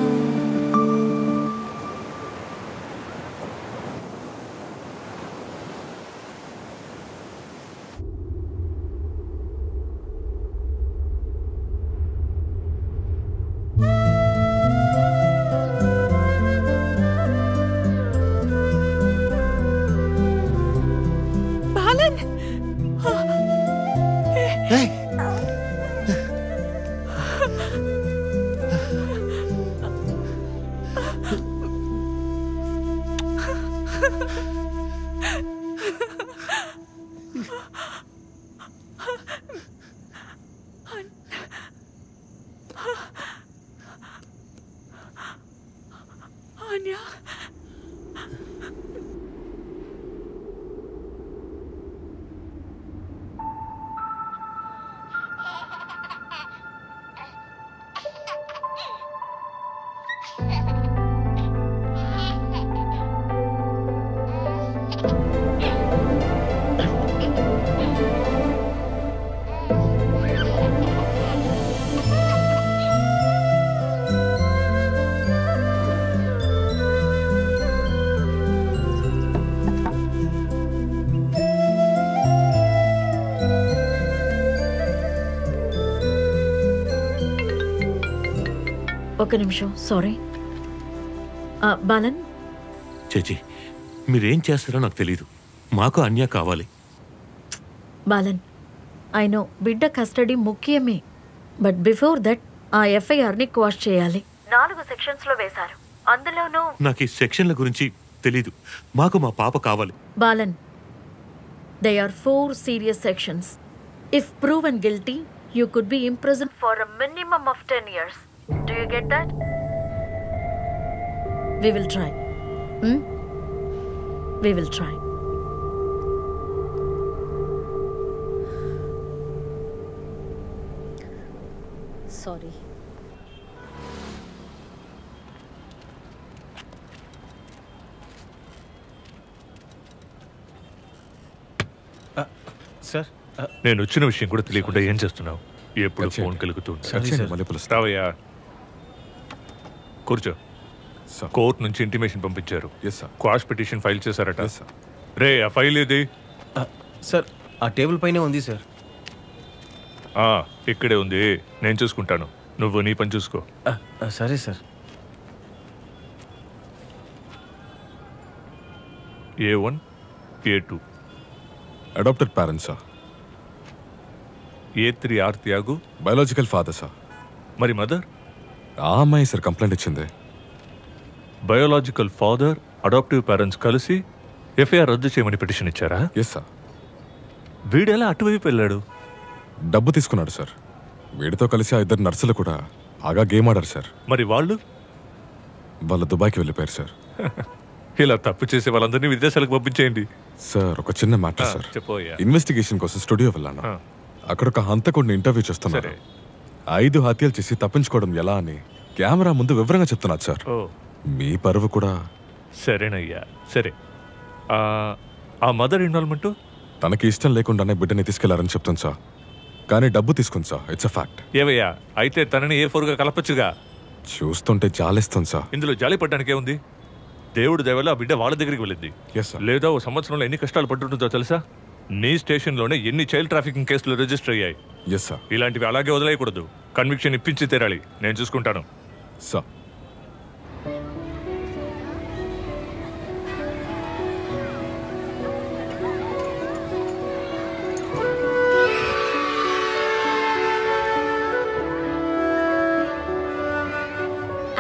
అన్య ఒక నిమిషం, సారీ. బాలన్, చేచి మీరేం చేస్తారో నాకు తెలీదు. మాకు అన్య కావాలి. బాలన్, ఐ నో బిడ్డ కస్టడీ ముఖ్యమే, బట్ బిఫోర్ దట్ ఆ ఎఫ్ఐఆర్ని క్వాష్ చేయాలి. 4 సెక్షన్స్లో వేశారు, అందులోనూ నాకు ఈ సెక్షన్ల గురించి తెలీదు. మాకు మా పాప కావాలి. Balan, they are 4 serious sections. If proven guilty, you could be imprisoned for a minimum of 10 years. Do you get that? We will try. We will try. Sorry. Sir, నేను వచ్చిన విషయం కూడా తెలియకుండా ఏం చేస్తున్నావు? ఎప్పుడు ఫోన్ కలుగుతుంటావయ్యా. కూర్చో. కోర్టు నుంచి ఇంటిమేషన్ పంపించారు. క్వాష్ పిటిషన్ ఫైల్ చేశారట. రే, ఆ ఫైల్ ఏది? సార్, ఆ టేబుల్ పైనే ఉంది సార్. ఇక్కడే ఉంది, నేను చూసుకుంటాను. నువ్వు నీ పని చూసుకో. సరే sir. A1, A2 adopted parents sir. A3 are Tyagu biological father sir. మరి మదర్? ఆ అమ్మాయి సార్ కంప్లైంట్ ఇచ్చింది. బయోలాజికల్ ఫాదర్, అడాప్టివ్ పేరెంట్స్ కలిసి ఎఫ్ఐఆర్ రద్దు చేయమని పిటిషన్ ఇచ్చారా? Yes sir. వీడెలా అటువైపు వెళ్ళాడు? డబ్బు తీసుకున్నాడు సార్. వీడితో కలిసి ఆ 2 నర్సులు కూడా బాగా గేమ్ ఆడారు సార్. మరి వాళ్ళు దుబాయ్కి వెళ్ళిపోయారు సార్. ఇలా తప్పు చేసే వాళ్ళందరినీ విదేశాలకు పంపించేయండి సార్. ఒక చిన్న మ్యాటర్ సార్. ఇన్వెస్టిగేషన్ కోసం స్టూడియో వెళ్ళాను. అక్కడ ఒక హంతకుడిని ఇంటర్వ్యూ చేస్తున్నారు. 5 హత్యలు చేసి తప్పించుకోవడం ఎలా అని కెమెరా ముందు వివరంగా చెప్తున్నారు సార్. మీ పరువు కూడా. సరేనయ్యా, సరే. ఆ మదర్ ఇన్వాల్వ్మెంట్? తనకి ఇష్టం లేకుండానే బిడ్డని తీసుకెళ్లారని చెప్తుంది సార్. కానీ డబ్బు తీసుకుంది సార్. It's a fact. ఏవయ్యా, అయితే తనని A4గా కలపచ్చుగా. చూస్తుంటే జాలిస్తుంది సార్. ఇందులో జాలి పడ్డానికే ఉంది. దేవుడు దయవల్ల ఆ బిడ్డ వాళ్ళ దగ్గరికి వెళ్ళింది. లేదా ఓ సంవత్సరంలో ఎన్ని కష్టాలు పడుతుంటుందో తెలుసా? నీ స్టేషన్లోనే ఎన్ని చైల్డ్ ట్రాఫికింగ్ కేసులు రిజిస్టర్ అయ్యాయి. ఇలాంటివి అలాగే వదిలేయకూడదు. కన్విక్షన్ ఇప్పించి తీరాలి. నేను చూసుకుంటాను సార్.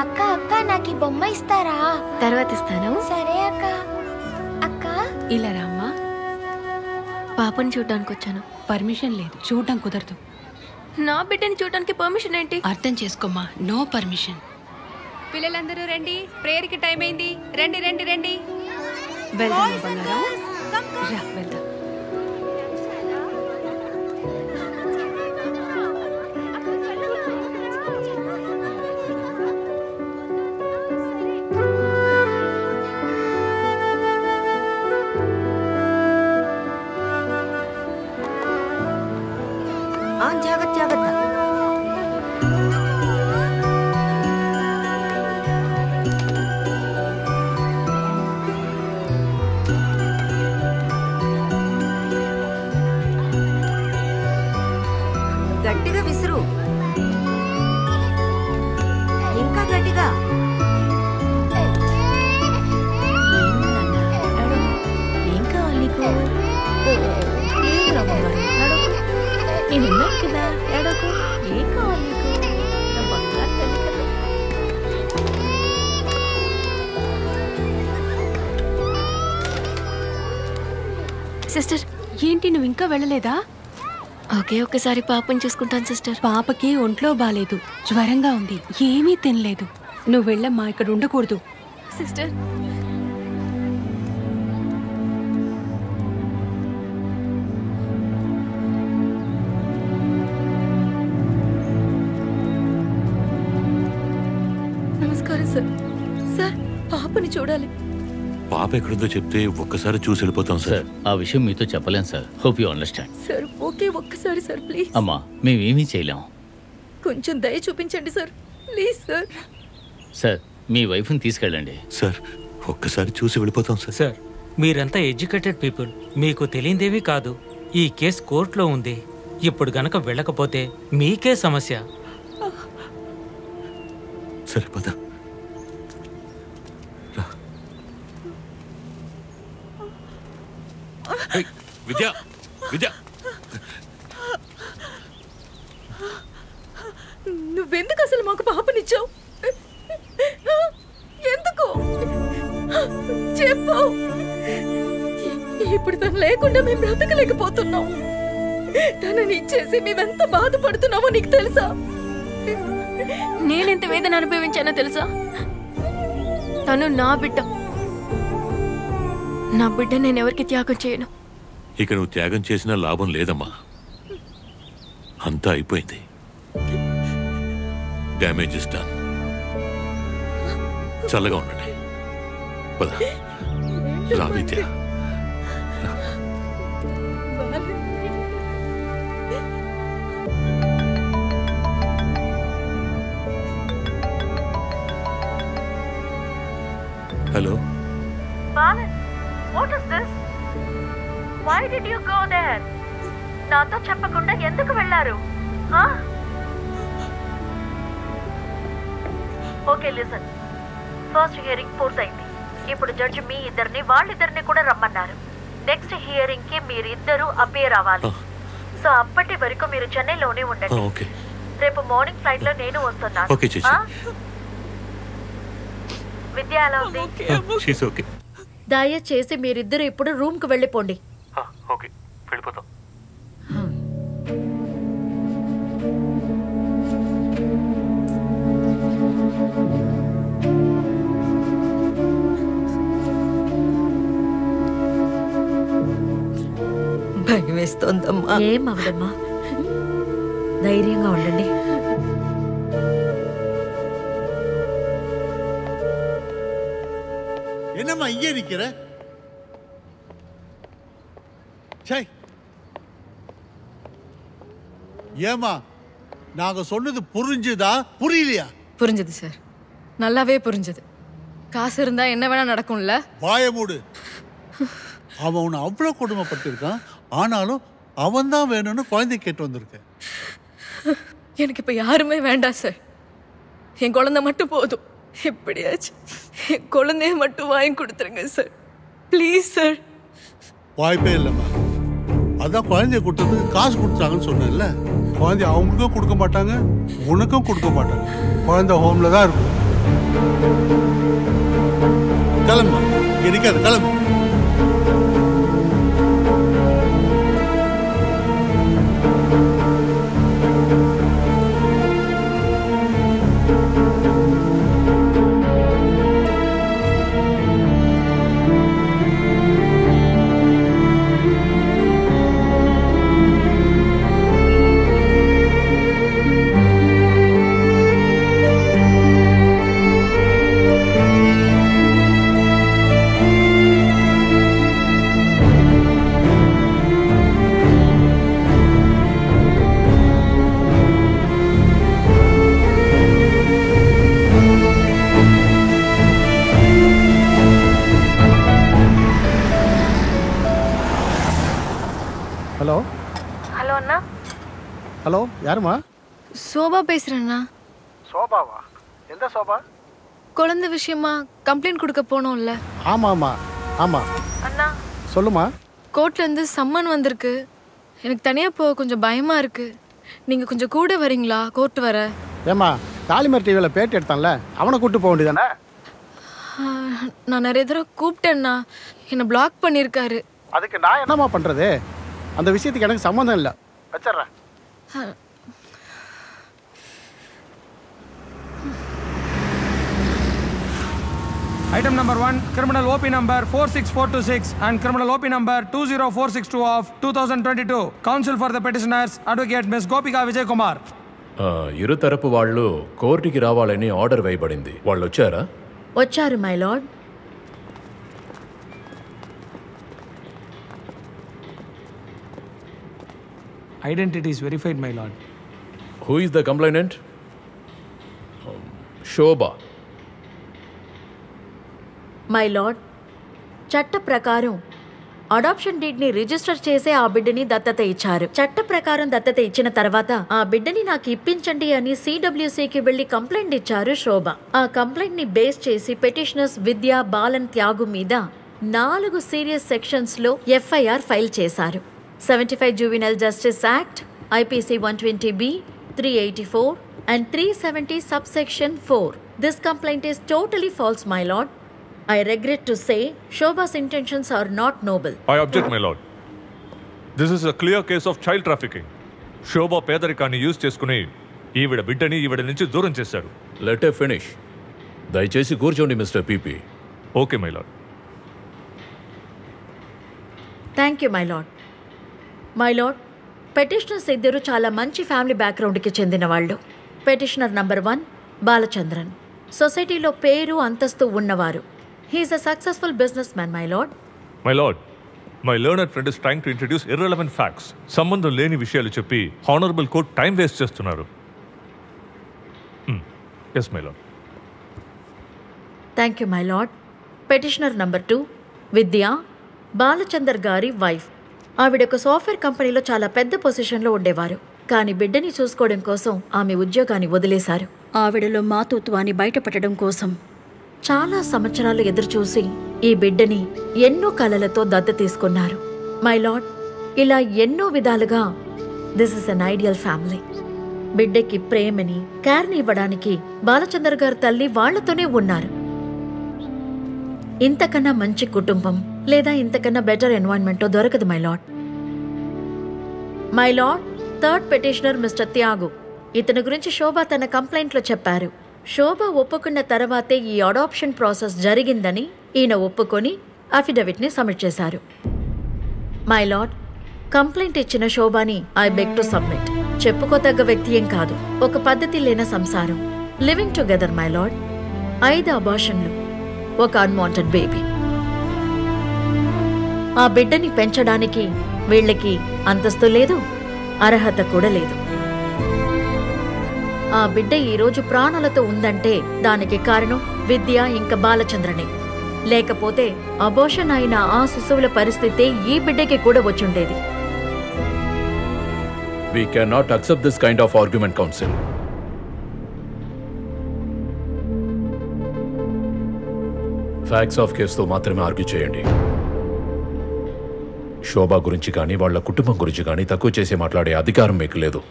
అక్క అక్క నాకు ఈ బొమ్మ ఇస్తారా? తర్వాత ఇస్తాను. సరే అక్క. అక్క ఇలా రామ్మా. పాపని చూడడానికి వచ్చాను. పర్మిషన్ లేదు, చూడడం కుదరదు. నా బిడ్డని చూడడానికి పర్మిషన్ ఏంటి? అర్థం చేసుకోమ్మా, నో పర్మిషన్. పిల్లలందరూ రండి, ప్రేయర్కి టైం అయింది. రండి రండి రండి. వెళ్దాం బంగారం, రా వెళ్దాం. జాగ్రత్త జాగ్రత్త. గట్టిగా విసురు, ఇంకా గట్టిగా. ఏం కావాలి నీకు? ఏం రమ్మంగారు, నేను ఉన్నాను కదా, ఏడకు. ఏం కావాలి నీకు? నా బంగారు తల్లి కదా. సిస్టర్, ఏంటి నువ్వు ఇంకా వెళ్ళలేదా? ఓకే, ఒకసారి పాపని చూసుకుంటాను సిస్టర్. పాపకి ఒంట్లో బాలేదు, జ్వరంగా ఉంది, ఏమీ తినలేదు. నువ్వు వెళ్ళమ్మా, ఇక్కడ ఉండకూడదు. Thanks sister. నమస్కారం సార్. సార్ పాపని చూడాలి. పాప ఎక్కడుందో చెప్తే ఒక్కసారి చూసి వెళ్ళిపోతాం సార్. ఆ విషయం మీతో చెప్పలేం sir. Hope you understand. Sir ఒక్కసారి సార్ ప్లీజ్. అమ్మా మేమేమీ చేయలేం. కొంచెం దయ చూపించండి సార్ ప్లీజ్ సార్. సార్ మీ వైఫ్ని తీసుకెళ్ళండి. సార్ ఒక్కసారి చూసి వెళ్ళిపోతాం సార్. సార్ మీరంతా ఎడ్యుకేటెడ్ పీపుల్, మీకు తెలియదేవి కాదు. ఈ కేసు కోర్టులో ఉంది. ఇప్పుడు గనక వెళ్ళకపోతే మీకే సమస్య. సరే పద. విద్య విద్య నువ్వెందుకు అసలు మాకు పాపనిచ్చావు? ఎందుకు చెప్పు. ఇప్పుడు తను లేకుండా మేము బ్రతకలేకపోతున్నాం. తనని ఇచ్చేసి మేమెంత బాధపడుతున్నామో నీకు తెలుసా? నేనెంత వేదన అనుభవించానో తెలుసా? తను నా బిడ్డ. నా బిడ్డ నేను ఎవరికి త్యాగం చేయను. ఇక నువ్వు త్యాగం చేసినా లాభం లేదమ్మా. అంతా అయిపోయింది. Damage is done. చల్లగా ఉండండి. పద రా Vidya. Hello Balan, what is this? Why did you go there? నాతో చెప్పకుండా ఎందుకు వెళ్ళారు? Okay listen. ఫస్ట్ హియరింగ్ పూర్తయింది. ఇప్పుడు జడ్జి మీ ఇద్దరిని వాళ్ళిద్దరిని కూడా రమ్మన్నారు. నెక్స్ట్ హియరింగ్ కి మీరిద్దరూ అపియర్ అవ్వాలి. సో అప్పటి వరకు మీరు చెన్నైలోనే ఉండండి. రేపు మార్నింగ్ ఫ్లైట్ లో నేను వస్తున్నాను. విద్య ఎలా ఉంది? దయచేసి మీరిద్దరు ఇప్పుడు రూమ్ కు వెళ్ళిపోండి. ఓకే వెళ్ళిపోతాం. భయం వేస్తోందమ్మా. ఏం అవదమ్మా, ధైర్యంగా ఉండండి. என்னம்மா இங்கே நிக்கிற? ஏமா நாங்க சொன்னது புரிஞ்சுதா புரியலையா? புரிஞ்சது சார், நல்லாவே புரிஞ்சது. காசு இருந்தா என்ன வேணா நடக்கும்ல. வாய மூடு. அவன் உன்னை அவ்வளவு கொடுமைப்பட்டிருக்கான். ஆனாலும் அவன் தான் வேணும்னு குழந்தை கேட்டு வந்திருக்க. எனக்கு இப்ப யாருமே வேண்டாம் சார். என் குழந்தை மட்டும் போதும். எப்படியாச்சு என் குழந்தைய மட்டும் வாங்கி கொடுத்துருங்க சார், ப்ளீஸ் சார். வாய்ப்பே இல்லைம்மா. அதான் குழந்தைய கொடுத்ததுக்கு காசு கொடுத்தாங்கன்னு சொன்னேன்ல. குழந்தைய அவங்களுக்கும் கொடுக்க மாட்டாங்க, உனக்கும் கொடுக்க மாட்டாங்க. குழந்தை ஹோம்ல தான் இருக்கும். கிளம்பு, இருக்காது கிளம்பு. ஹலோ ஹலோ அண்ணா. ஹலோ யாருமா? சோபா பேசுறேண்ணா. சோபாவா? எந்த சோபா? குழந்தை விஷயமா கம்ப்ளைண்ட் கொடுக்க போனோம்ல. ஆமா ஆமா ஆமா. அண்ணா சொல்லுமா. கோர்ட்ல இருந்து சம்மன் வந்திருக்கு. எனக்கு தனியா போக கொஞ்சம் பயமா இருக்கு. நீங்க கொஞ்சம் கூட வரீங்களா கோர்ட் வர? ஏமா காலிமர் டிவில பேட்டி எடுத்தான்ல, அவனை கூட்டு போக வேண்டியதானே? நான் நிறைய தடவை கூப்பிட்டேன்னா என்னை பிளாக் பண்ணியிருக்காரு. அதுக்கு நான் என்னமா பண்றது? அந்த விஷயத்துக்கு எனக்கு சம்மந்தம் இல்லை. வச்சிடுறேன். Item number 1, criminal OP number 46426 and criminal OP number 20462 of 2022. Counsel for the petitioners, Advocate Ms. Gopika Vijay Kumar. ఇరు తరపు వాళ్ళు కోర్టుకి రావాలని ఆర్డర్ వేయబడింది. వాళ్ళు వచ్చారా? వచ్చారు my lord. Identity is verified, my lord. Who is the complainant? Shobha. My lord, చట్ట ప్రకారం అడాప్షన్ డీడ్ ని రిజిస్టర్ చేసే ఆ బిడ్డని దత్తత ఇచ్చారు. చట్ట ప్రకారం దత్తత ఇచ్చిన తర్వాత ఆ బిడ్డని నాకు ఇప్పించండి అని సిడబ్ల్యూసీకి వెళ్లి కంప్లైంట్ ఇచ్చారు శోభ. ఆ కంప్లైంట్ ని బేస్ చేసి పెటిషనర్స్ విద్యా బాలన్ త్యాగు మీద 4 సీరియస్ సెక్షన్స్ లో ఎఫ్ఐఆర్ ఫైల్ చేశారు. 75 juvenile justice act, IPC 120B, 384 and 370 subsection 4. This complaint is totally false, my lord. I regret to say Shobha's intentions are not noble. I object, my lord. This is a clear case of child trafficking. Shobha పేదరికాన్ని use చేసుకుని ఈవిడ బిడ్డని ఈవిడ నుంచి దూరం చేశారు. Let ఎ finish. దయచేసి కూర్చోండి mister PP. Okay my lord. Thank you my lord. My lord, petitioners ఇద్దరు చాలా మంచి ఫ్యామిలీ బ్యాక్గ్రౌండ్కి చెందిన వాళ్ళు. పెటిషనర్ నంబర్ 1 బాలచంద్రన్, సొసైటీలో పేరు అంతస్తు ఉన్నవారు. He is a successful businessman, my lord. My lord, my learned friend is trying to introduce irrelevant facts. సంబంధం లేని విషయాలు చెప్పి హానరబుల్ కోర్ట్ టైం వేస్ట్ చేస్తున్నారు. Yes my lord. Thank you my lord. Petitioner number 2 Vidya, Balachander గారి wife. ఆవిడ ఒక software కంపెనీలో చాలా పెద్ద పొజిషన్లో ఉండేవారు. కానీ బిడ్డని చూసుకోవడం కోసం ఆమె ఉద్యోగాన్ని వదిలేశారు. ఆవిడలో మాతృత్వాన్ని బయటపెట్టడం కోసం చాలా సంవత్సరాలు ఎదురుచూసి ఈ బిడ్డని ఎన్నో కలలతో దత్తత తీసుకున్నారు. మై లార్డ్, ఇలా ఎన్నో విధాలుగా this is an ideal family. బిడ్డకి ప్రేమని, కేర్ని ఇవ్వడానికి బాలచందర్ గారి తల్లి వాళ్లతోనే ఉన్నారు. ఇంతకన్నా మంచి కుటుంబం లేదా ఇంతకన్నా బెటర్ ఎన్వైరన్మెంట్ దొరకదు my lord. My lord, third petitioner mister Tyagu. ఇతని గురించి శోభ తన కంప్లైంట్లో చెప్పారు. శోభ ఒప్పుకున్న తర్వాతే ఈ అడాప్షన్ ప్రాసెస్ జరిగిందని ఈయన ఒప్పుకొని అఫిడవిట్ని సబ్మిట్ చేశారు. మై లార్డ్, కంప్లైంట్ ఇచ్చిన శోభని ఐ బెగ్ టు సబ్మిట్. చెప్పుకోదగ్గ వ్యక్తి ఏం కాదు, ఒక పద్ధతి లేని సంసారం, లివింగ్ టుగెదర్ మై లార్డ్. 5 అబార్షన్లు, ఒక అన్వాంటెడ్ బేబీ. ఆ బిడ్డని పెంచడానికి వీళ్ళకి అంతస్తు లేదు, అర్హత కూడా లేదు. ఆ బిడ్డ ఈరోజు ప్రాణాలతో ఉందంటే దానికి కారణం విద్య ఇంకా బాలచంద్రనే. లేకపోతే అబోషన్ అయిన ఆ శిశువుల పరిస్థితి ఈ బిడ్డకి కూడా వచ్చుండేది. We cannot accept this kind of argument, counsel. Facts of కేసుతో మాత్రమే ఆర్గ్యూ చేయండి. శోభా గురించి కానీ వాళ్ళ కుటుంబం గురించి కానీ తక్కువ చేసి మాట్లాడే అధికారం మీకు లేదు.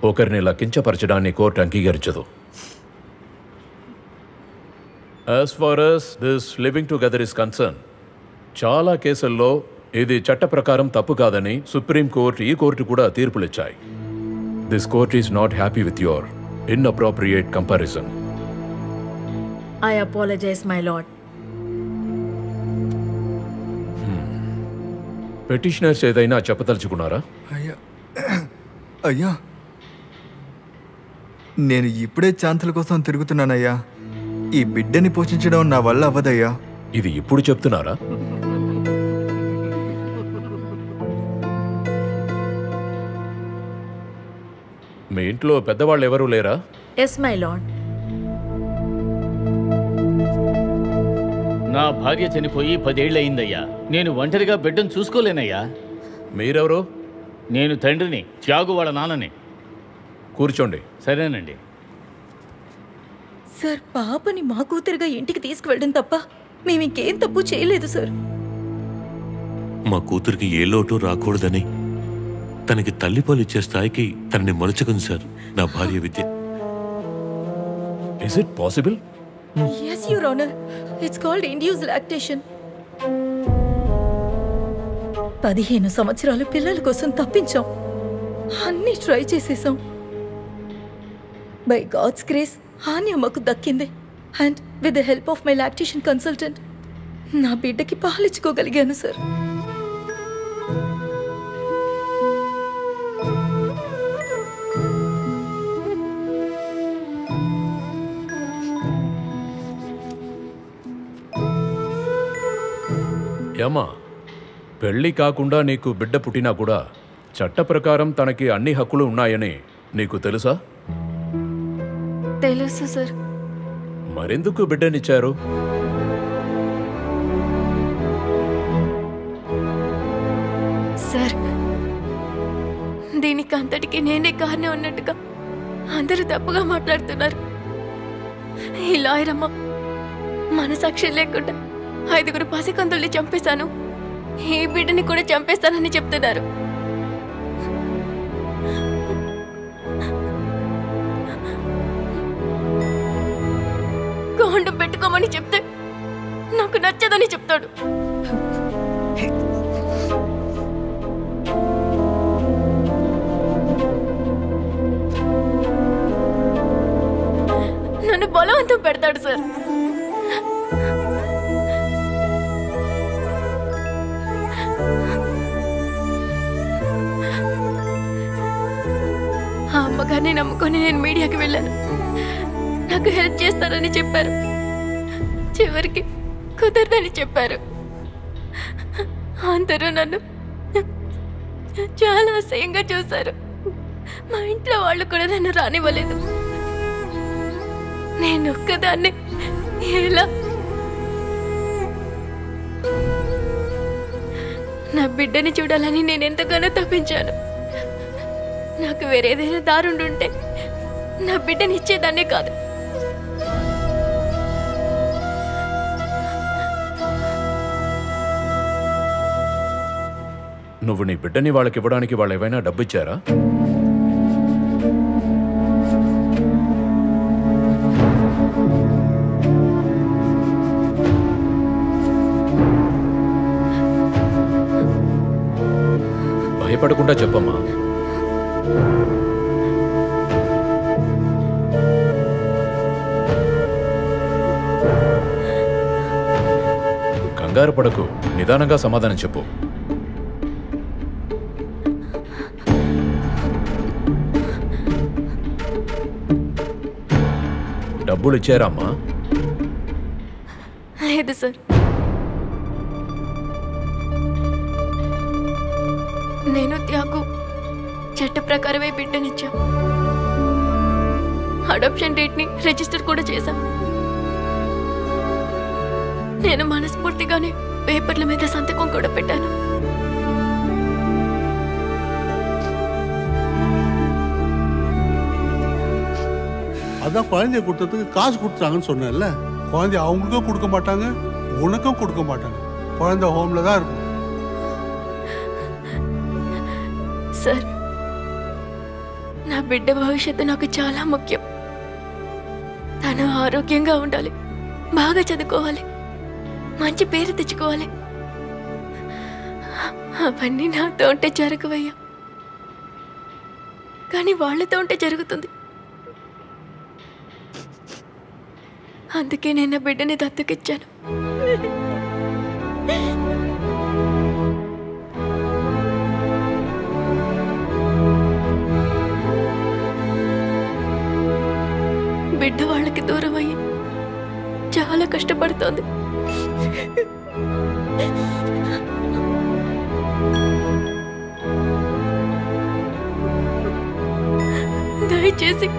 ఒకరిని ఇలా కించపరచడాన్ని కోర్టు అంగీకరించదు. As far as this living together is concerned, చాలా కేసుల్లో ఇది చట్ట ప్రకారం తప్పు కాదని సుప్రీం కోర్టు, ఈ కోర్టు కూడా తీర్పులిచ్చాయి. This court is not happy with your inappropriate comparison. I apologize, my lord. Petitioners ఏదైనా చెప్పదలుచుకున్నారా? అయ్యా, నేను ఇప్పుడే ఛాన్సుల కోసం తిరుగుతున్నానయ్యా. ఈ బిడ్డని పోషించడం నా వల్ల అవ్వదయ్యా. ఇది ఇప్పుడు చెప్తున్నారా? మీ ఇంట్లో పెద్దవాళ్ళు ఎవరూ లేరా? Yes my lord. నా భార్య చనిపోయి 10 ఏళ్ళు అయిందయ్యా. నేను ఒంటరిగా బిడ్డను చూసుకోలేనయ్యా. మీరెవరు? నేను తండ్రిని, త్యాగు వాళ్ళ నాన్నని. కూర్చోండి. సరేనండి. సార్, పాపని మా కూతురుగా ఇంటికి తీసుకువెళ్ళడం తప్ప మేము ఇంకేం తప్పు చేయలేదు సార్. మా కూతురికి ఏ లోటు రాకూడదని తనకి తల్లిపాలు ఇచ్చే స్థాయికి తనని మలుచుకుంది సార్ నా భార్య విద్య. Is it possible? Yes, Your Honor. It's called induced lactation. 15 సంవత్సరాలు పిల్లల కోసం తప్పించాం. అన్నీ ట్రై చేసేసాం. బై గాడ్స్ గ్రేస్ హాని అమ్మకు దక్కింది. And with the help of my lactation consultant నా బిడ్డకి పాలిచ్చుకోగలిగాను సార్. ఏమా, పెళ్లి కాకుండా నీకు బిడ్డ పుట్టినా కూడా చట్ట ప్రకారం తనకి అన్ని హక్కులు ఉన్నాయని నీకు తెలుసా? తెలుసు సార్. మరెందుకు బిడ్డనిచ్చారు? సార్, దీనికి అంతటికి నేనే కారణం అన్నట్టుగా అందరూ తప్పుగా మాట్లాడుతున్నారు. ఈ లాయర్ అమ్మ మనసాక్షి లేకుండా 5 పసికందుల్ని చంపేశాను, ఈ బిడ్డని కూడా చంపేస్తానని చెప్తున్నారు. కాండం పెట్టుకోమని చెప్తే నాకు నచ్చదని చెప్తాడు. నన్ను బలవంతం పెడతాడు సార్. ఆ అమ్మగారిని నమ్ముకొని నేను మీడియాకి వెళ్ళాను. నాకు హెల్ప్ చేస్తారని చెప్పారు. చివరికి కుదరదని చెప్పారు. అందరూ నన్ను చాలా అసహ్యంగా చూశారు. మా ఇంట్లో వాళ్ళు కూడా నన్ను రానివ్వలేదు. నేను ఒక్కదాన్ని ఎలా నా బిడ్డని చూడాలని నేను ఎంతగానో తప్పించాను. నాకు వేరేదైనా దారుండుంటే నా బిడ్డని ఇచ్చేదాన్నే కాదు. నువ్వు నీ బిడ్డని వాళ్ళకి ఇవ్వడానికి వాళ్ళు ఏమైనా డబ్బు ఇచ్చారా? భయపడకుండా చెప్పమ్మా. కంగారు పడకు, నిదానంగా సమాధానం చెప్పు. డబ్బులు ఇచ్చారా అమ్మా? లేదు సార్. నేను త్యాగు చట్ట ప్రకారమే బిడ్డనిచ్చాం. అడాప్షన్ డేట్ ని రిజిస్టర్ కూడా చేశాం. నేను మనస్ఫూర్తిగానే పేపర్ల మీద సంతకం కూడా పెట్టాను. அதான் குழந்தைய கொடுத்ததுக்கு காசு கொடுத்தாங்கன்னு சொன்னேன்ல. குழந்தைய அவங்களுக்கும் கொடுக்க மாட்டாங்க, உனக்கும் கொடுக்க மாட்டாங்க. குழந்தை ஹோம்ல தான் இருக்கும். సార్, నా బిడ్డ భవిష్యత్తు నాకు చాలా ముఖ్యం. తను ఆరోగ్యంగా ఉండాలి, బాగా చదువుకోవాలి, మంచి పేరు తెచ్చుకోవాలి. అవన్నీ నాతో ఉంటే జరగవయ్యా, కానీ వాళ్ళతో ఉంటే జరుగుతుంది. అందుకే నేను నా బిడ్డని దత్తకిచ్చాను. బిడ్డ వాళ్ళకి దూరం అయ్యి చాలా కష్టపడుతోంది. దయచేసి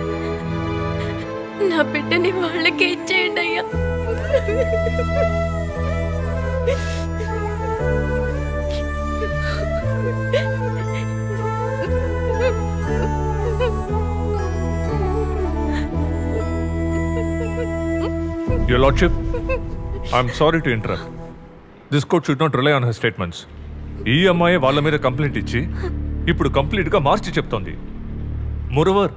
నా బిడ్డని వాళ్ళకే ఇచ్చేయండి అయ్యా. Your Lordship, I'm sorry to interrupt. This court should not rely on her statements. ఈ అమ్మాయి వాళ్ళ మీద కంప్లైంట్ ఇచ్చి ఇప్పుడు కంప్లీట్గా మార్చి చెప్తోంది. మోరోవర్,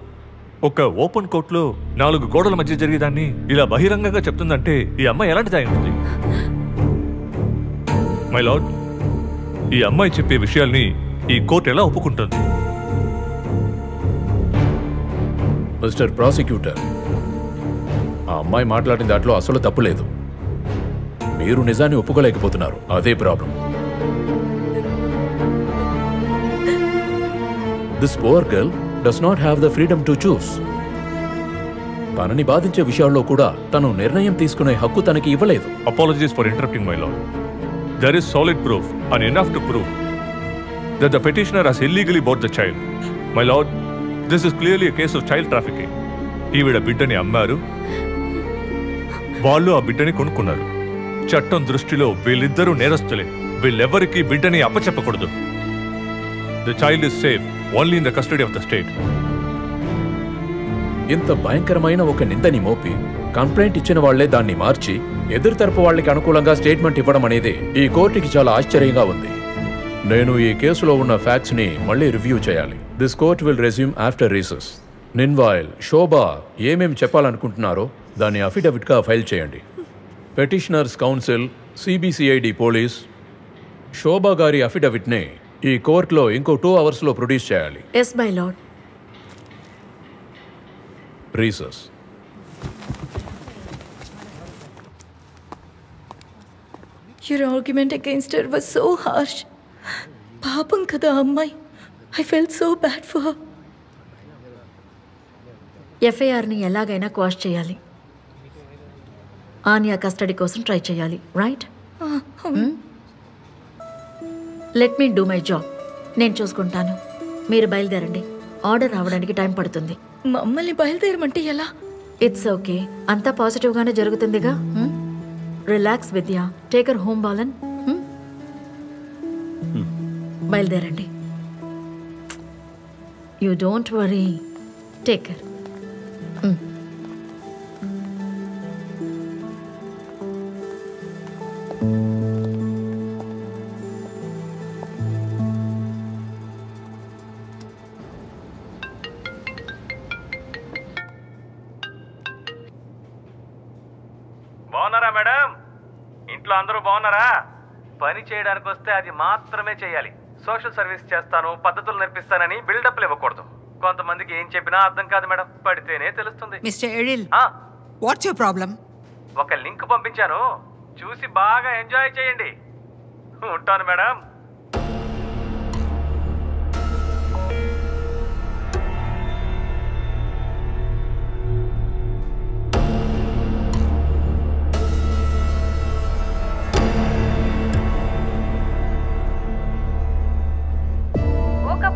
ఒక ఓపెన్ కోర్టులో 4 గోడల మధ్య జరిగేదాన్ని ఇలా బహిరంగంగా చెప్తుందంటే ఈ అమ్మాయి ఎలాంటిది అయి ఉంటుంది? మై లార్డ్, ఈ అమ్మాయి చెప్పే విషయాల్ని ఈ కోర్టు ఎలా ఒప్పుకుంటుంది? మిస్టర్ ప్రాసిక్యూటర్, ఆ అమ్మాయి మాట్లాడిన దాంట్లో అసలు తప్పు లేదు. మీరు నిజాన్ని ఒప్పుకోలేకపోతున్నారు, అదే problem. This poor girl does not have the freedom to choose. తనని బాధించే విషయాల్లో కూడా తను నిర్ణయం తీసుకునే హక్కు తనకి ఇవ్వలేదు. Apologies for interrupting my lord. There is solid proof and enough to prove that the petitioner has illegally bought the child. My lord, this is clearly a case of child trafficking. ఈవిడ బిడ్డని అమ్మారు, వాళ్ళు ఆ బిడ్డని కొనుక్కున్నారు. చట్టం దృష్టిలో వీళ్ళిద్దరూ నేరస్తులే. వీళ్ళెవరికీ బిడ్డని అప్పచెప్పకూడదు. The child is safe only in the custody of the state. ఇంత భయంకరమైన ఒక నిందని మోపి కంప్లైంట్ ఇచ్చిన వాళ్లే దాన్ని మార్చి ఎదురు తరపు వాళ్ళకి అనుకూలంగా స్టేట్మెంట్ ఇవ్వడం అనేది ఈ కోర్టుకి చాలా ఆశ్చర్యంగా ఉంది. నేను ఈ కేసులో ఉన్న ఫ్యాక్ట్స్ ని మళ్ళీ రివ్యూ చేయాలి. This court will resume after recess. Meanwhile, Shobha ఏమేం చెప్పాలనుకుంటున్నారో దాన్ని అఫిడవిట్ గా ఫైల్ చేయండి. Petitioners counsel, CBCID police Shobha గారి అఫిడవిట్ ని ఈ కోర్టులో ఇంకో 2 hours లో ప్రొడ్యూస్ చేయాలి. Yes my lord. Recess. Your argument against her was so harsh. పాపం కదా అమ్మాయి. I felt so bad for her. ఎఫ్ఐఆర్ని ఎలాగైనా క్వాష్ చేయాలి. ఆన్యా కస్టడీ కోసం ట్రై చేయాలి, right? Let me do my job. నేను చూసుకుంటాను. మీరు బయలుదేరండి. ఆర్డర్ రావడానికి టైం పడుతుంది. మమ్మల్ని బయలుదేరమంటే ఎలా? ఇట్స్ ఓకే, అంతా పాజిటివ్గానే జరుగుతుందిగా. Relax Vidya. Take her home Balan. బయలుదేరండి. You don't worry. Take care. బాగున్నారా మేడం? ఇంట్లో అందరూ బాగున్నారా? పని చేయడానికి వస్తే అది మాత్రమే చేయాలి. సోషల్ సర్వీస్ చేస్తాను, పద్ధతులు నేర్పిస్తానని బిల్డప్లు ఇవ్వకూడదు. కొంతమందికి ఏం చెప్పినా అర్థం కాదు మేడం, పడితేనే తెలుస్తుంది. Mister Ezhil, what's your problem? ఒక లింక్ పంపించాను, చూసి బాగా ఎంజాయ్ చేయండి. ఉంటాను మేడం.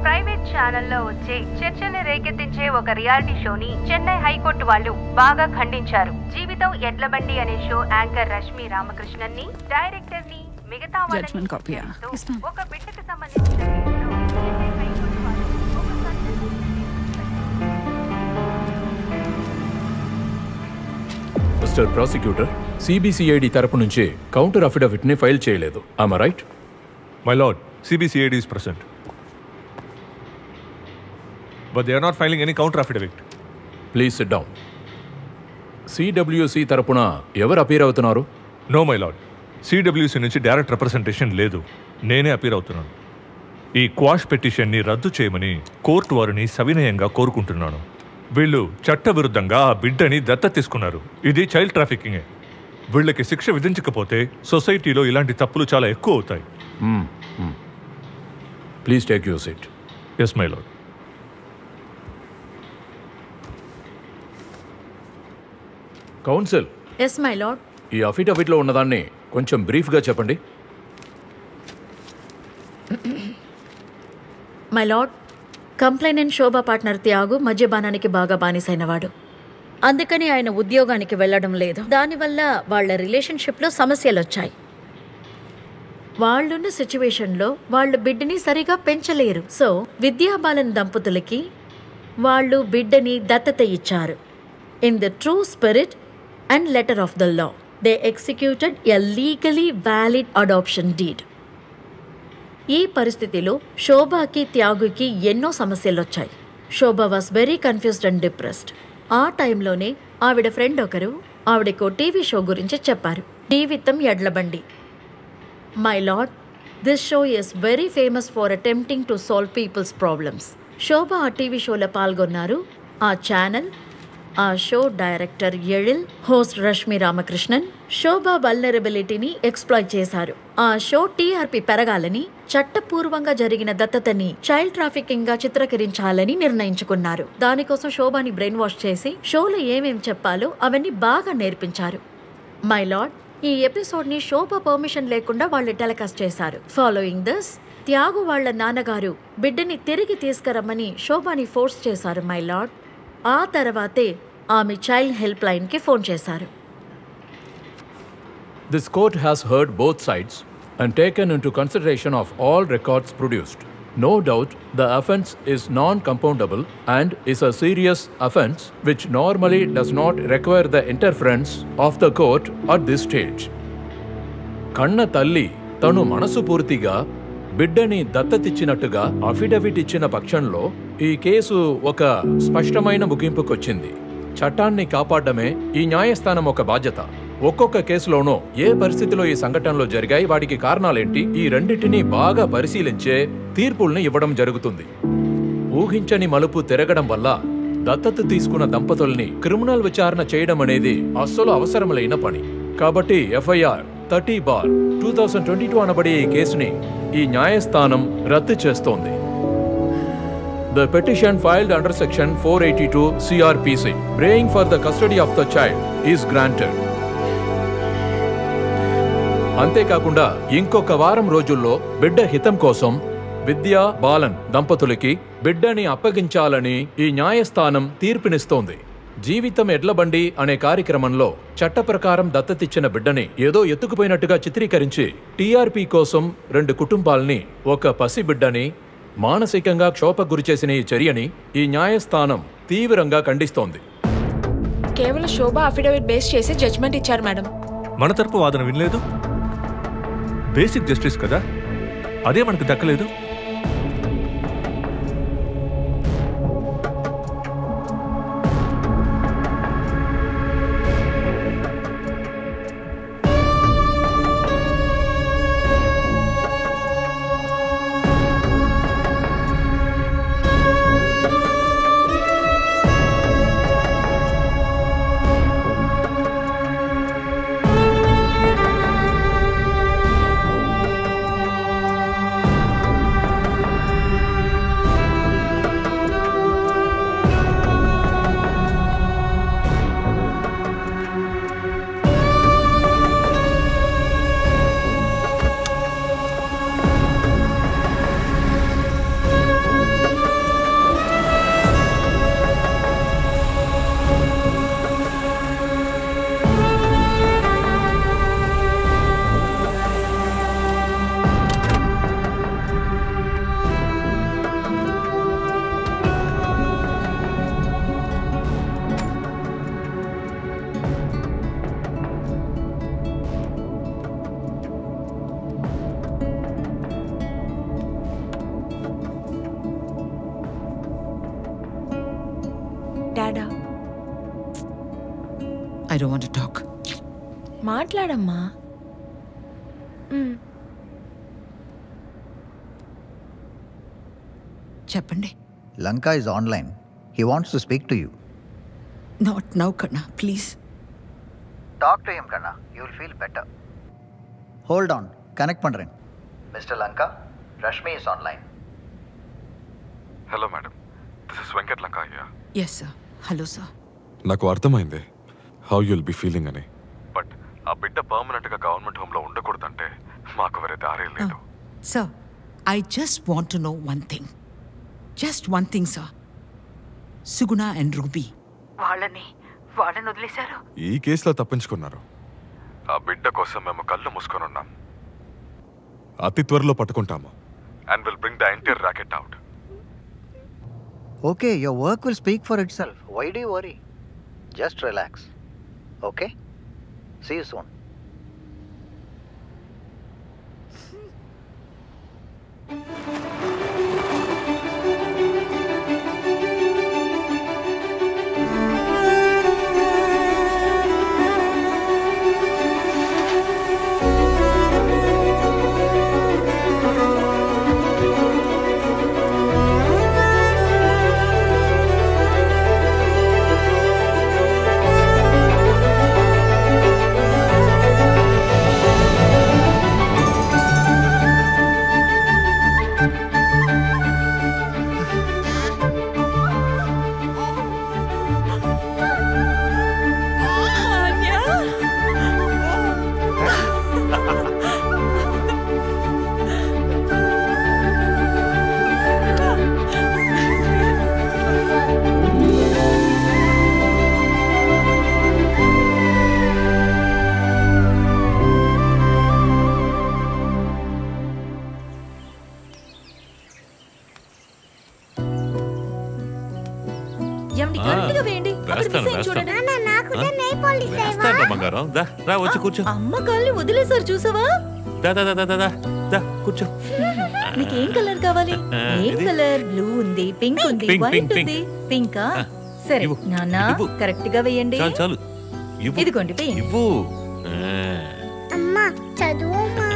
ప్రైవేట్ ఛానల్లో వచ్చే చర్చని రేకెత్తించే ఒక రియాలిటీ షోని చెన్నై హైకోర్టు వాళ్ళు బాగా ఖండించారు. జీవితం ఎడ్లబండి అనే షో యాంకర్ రష్మి రామకృష్ణన్ ని, డైరెక్టర్ ని, మిగతా వాళ్ళని ఒక బిడ్డకు సంబంధించిన మిస్టర్ ప్రాసిక్యూటర్, సిబిసిఐడి తరపు నుంచి కౌంటర్ అఫిడవిట్ ని ఫైల్ చేయలేదు. am I right? My lord, CBCID is present. But they are not filing any counter affidavit. Please sit down. CWC తరపున ఎవరు అపీర్ అవుతున్నారు? No, my lord. CWC నుంచి direct representation లేదు. నేనే అపీర్ అవుతున్నాను. ఈ క్వాష్ పిటిషన్ని రద్దు చేయమని కోర్టు వారిని సవినయంగా కోరుకుంటున్నాను. వీళ్ళు చట్టవిరుద్ధంగా ఆ బిడ్డని దత్తత తీసుకున్నారు. ఇది చైల్డ్ ట్రాఫికింగే. వీళ్ళకి శిక్ష విధించకపోతే సొసైటీలో ఇలాంటి తప్పులు చాలా ఎక్కువ అవుతాయి. Please take your seat. Yes my lord. Counsel. Yes my lord. ఈ అఫిడవిట్లో ఉన్నదాన్ని కొంచెం బ్రీఫ్గా చెప్పండి. My lord, complainant Shobha partner Tyagu మద్యపానానికి బాగా బానిసైనవాడు. అందుకని ఆయన ఉద్యోగానికి వెళ్ళడం లేదు. దానివల్ల వాళ్ళ రిలేషన్షిప్లో సమస్యలు వచ్చాయి. వాళ్ళున్న సిచ్యువేషన్లో వాళ్ళు బిడ్డని సరిగా పెంచలేరు. సో విద్యాబాలన్ దంపతులకి వాళ్ళు బిడ్డని దత్తత ఇచ్చారు. In the true spirit and letter of the law, they executed a legally valid adoption deed. ఈ పరిస్థితిలో శోభాకి త్యాగుకి ఎన్నో సమస్యలు వచ్చాయి. Shobha was very confused and depressed. ఆ టైంలోనే ఆవిడ ఫ్రెండ్ ఒకరు ఆవిడకు టీవీ షో గురించి చెప్పారు, జీవితం ఎడ్లబండి. My lord, this show is very famous for attempting to solve people's problems. Shobha ఆ టీవీ షోలో పాల్గొన్నారు. ఆ ఛానల్ ఆ show director Ezhil, host Rashmi Ramakrishnan Shobha వల్నరబిలిటీని ఎక్స్ప్లాయిట్ చేశారు. ఆ షో టీఆర్పీ పెరగాలని, చట్టపూర్వంగా జరిగిన దత్తతని చైల్డ్ ట్రాఫికింగ్ గా చిత్రీకరించాలని నిర్ణయించుకున్నారు. దానికోసం శోభాని బ్రెయిన్ వాష్ చేసి షోలో ఏమేం చెప్పాలో అవన్నీ బాగా నేర్పించారు. మై లార్డ్, ఈ ఎపిసోడ్ ని శోభ పర్మిషన్ లేకుండా వాళ్ళు టెలికాస్ట్ చేశారు. ఫాలోయింగ్ దిస్, త్యాగు వాళ్ల నాన్నగారు బిడ్డని తిరిగి తీసుకురమ్మని శోభాని ఫోర్స్ చేశారు మై లార్డ్. ఆ తర్వాతే ఆమె చైల్డ్ హెల్ప్ లైన్ కి ఫోన్ చేశారు. This court has heard both sides and taken into consideration of all records produced. No doubt the offence is non-compoundable and is a serious offence which normally does not require the interference of the court at this stage. కన్న తల్లి తను మనసు పూర్తిగా బిడ్డని దత్తతిచ్చినట్టుగా affidavit ఇచ్చిన పక్షంలో ఈ case ఒక స్పష్టమైన ముగింపుకొచ్చింది. చట్టాన్ని కాపాడమే ఈ న్యాయస్థానం ఒక బాధ్యత. ఒక్కొక్క కేసులోనూ ఏ పరిస్థితిలో ఈ సంఘటనలో జరిగాయి, వాటికి కారణాలేంటి, ఈ రెండింటినీ బాగా పరిశీలించే తీర్పుల్ని ఇవ్వడం జరుగుతుంది. ఊహించని మలుపు తిరగడం వల్ల దత్తత తీసుకున్న దంపతుల్ని క్రిమినల్ విచారణ చేయడం అనేది అస్సలు అవసరమైన పని. కాబట్టి FIR 30/2022 అనబడే ఈ కేసుని ఈ న్యాయస్థానం రద్దు చేస్తోంది. The petition filed under section 482 CRPC, praying for the custody of the child, is granted. అంతేకాకుండా ఇంకొక వారం రోజుల్లో బిడ్డ హితం కోసం విద్యా బాలన్ దంపతులకి బిడ్డని అప్పగించాలని ఈ న్యాయస్థానం తీర్పునిస్తోంది. జీవితం ఎడ్లబండి అనే కార్యక్రమంలో చట్ట ప్రకారం దత్తతిచ్చిన బిడ్డని ఏదో ఎత్తుకుపోయినట్టుగా చిత్రీకరించి TRP కోసం 2 కుటుంబాల్ని, ఒక పసి బిడ్డని మానసికంగా క్షోభకు గురిచేసిన ఈ చర్యని ఈ న్యాయస్థానం తీవ్రంగా ఖండిస్తోంది. కేవలం శోభ అఫిడవిట్ బేస్ చేసి జడ్జ్మెంట్ ఇచ్చారు మేడం. మన తరపు వాదన వినలేదు. బేసిక్ జస్టిస్ కదా, అదే మనకు దక్కలేదు. డాడా, I don't want to talk. మాట్లాడమ్మా. చెప్పండి. Lanka is online. He wants to speak to you. Not now, Kanna. Please. Talk to him, Kanna. You will feel better. Hold on. Connect pandren. Mr. Lanka, Rashmi is online. Hello, madam. This is Venkat Lanka here. Yes, sir. Hello, sir. నాకు అర్థమైంది how you'll be feeling అని. But ఆ బిడ్డ permanent గా government home లో ఉండకూడదంటే మాకు వేరే దారే లేదు. Sir, I just want to know one thing. Just one thing, sir. Suguna and Ruby. వాళ్ళని వదిలేశారు. ఈ కేసులో తప్పించుకున్నారు. ఆ బిడ్డ కోసం మేము కళ్ళు మూసుకొని ఉన్నాం. అతి త్వరలో పట్టుకుంటాము. And we'll bring the entire racket out. Okay, your work will speak for itself. Why do you worry? Just relax. Okay? See you soon. ఏమండి కరెక్ట్గా వేయండి. అక్కడ మిస్ అయింది చూడండి. బంగారం దా రా వచ్చి కూర్చో. అమ్మ కాల్ని వదిలేసారు చూసావా? దా దా దా దా దా దా కూర్చో. నీకేం కలర్ కావాలి? ఏం కలర్? బ్లూ ఉంది, పింక్ ఉంది, వైట్ ఉంది. పింకా? సరే నాన్న కరెక్ట్ గా వేయండి. చాలు ఇదిగోండి వేయండి. అమ్మా చదువుమా.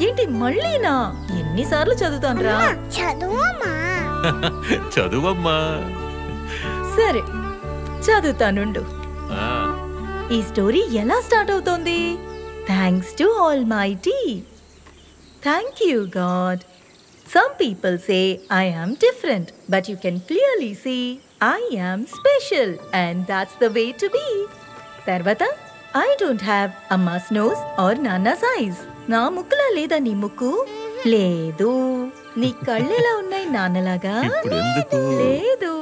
ఏంటి మళ్ళీనా? ఎన్నిసార్లు చదువుతానురా? చదువుమా. చదువమ్మా. సరే చదువుతానుండు. ఈ స్టోరీ ఎలా స్టార్ట్ అవుతోంది? Thanks to almighty. Thank you God. Some people say I am different, but you can clearly see I am special, and that's the way to be. Tarvata, I don't have Amma's nose or Nana's eyes. నా ముక్కులా లేదా నీ ముక్కు? లేదు. నీ కళ్ళెలా ఉన్నాయి నాన్నలాగా? లేదు.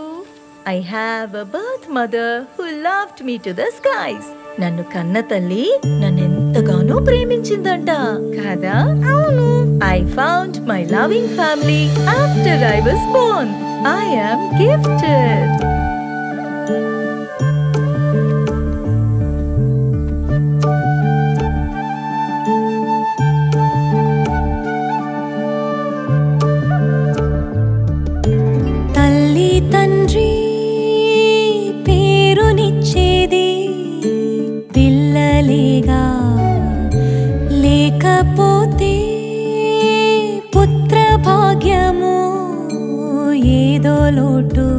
I have a birth mother who loved me to the skies. నన్ను కన్న తల్లి నన్నెంతగానో ప్రేమించిందంట కదా? అవును. I found my loving family after I was born. I am gifted. తల్లి తండ్రి పేరునిచ్చేది పిల్లలేగా, లేకపోతే పుత్ర భాగ్యము ఏదో లోటు.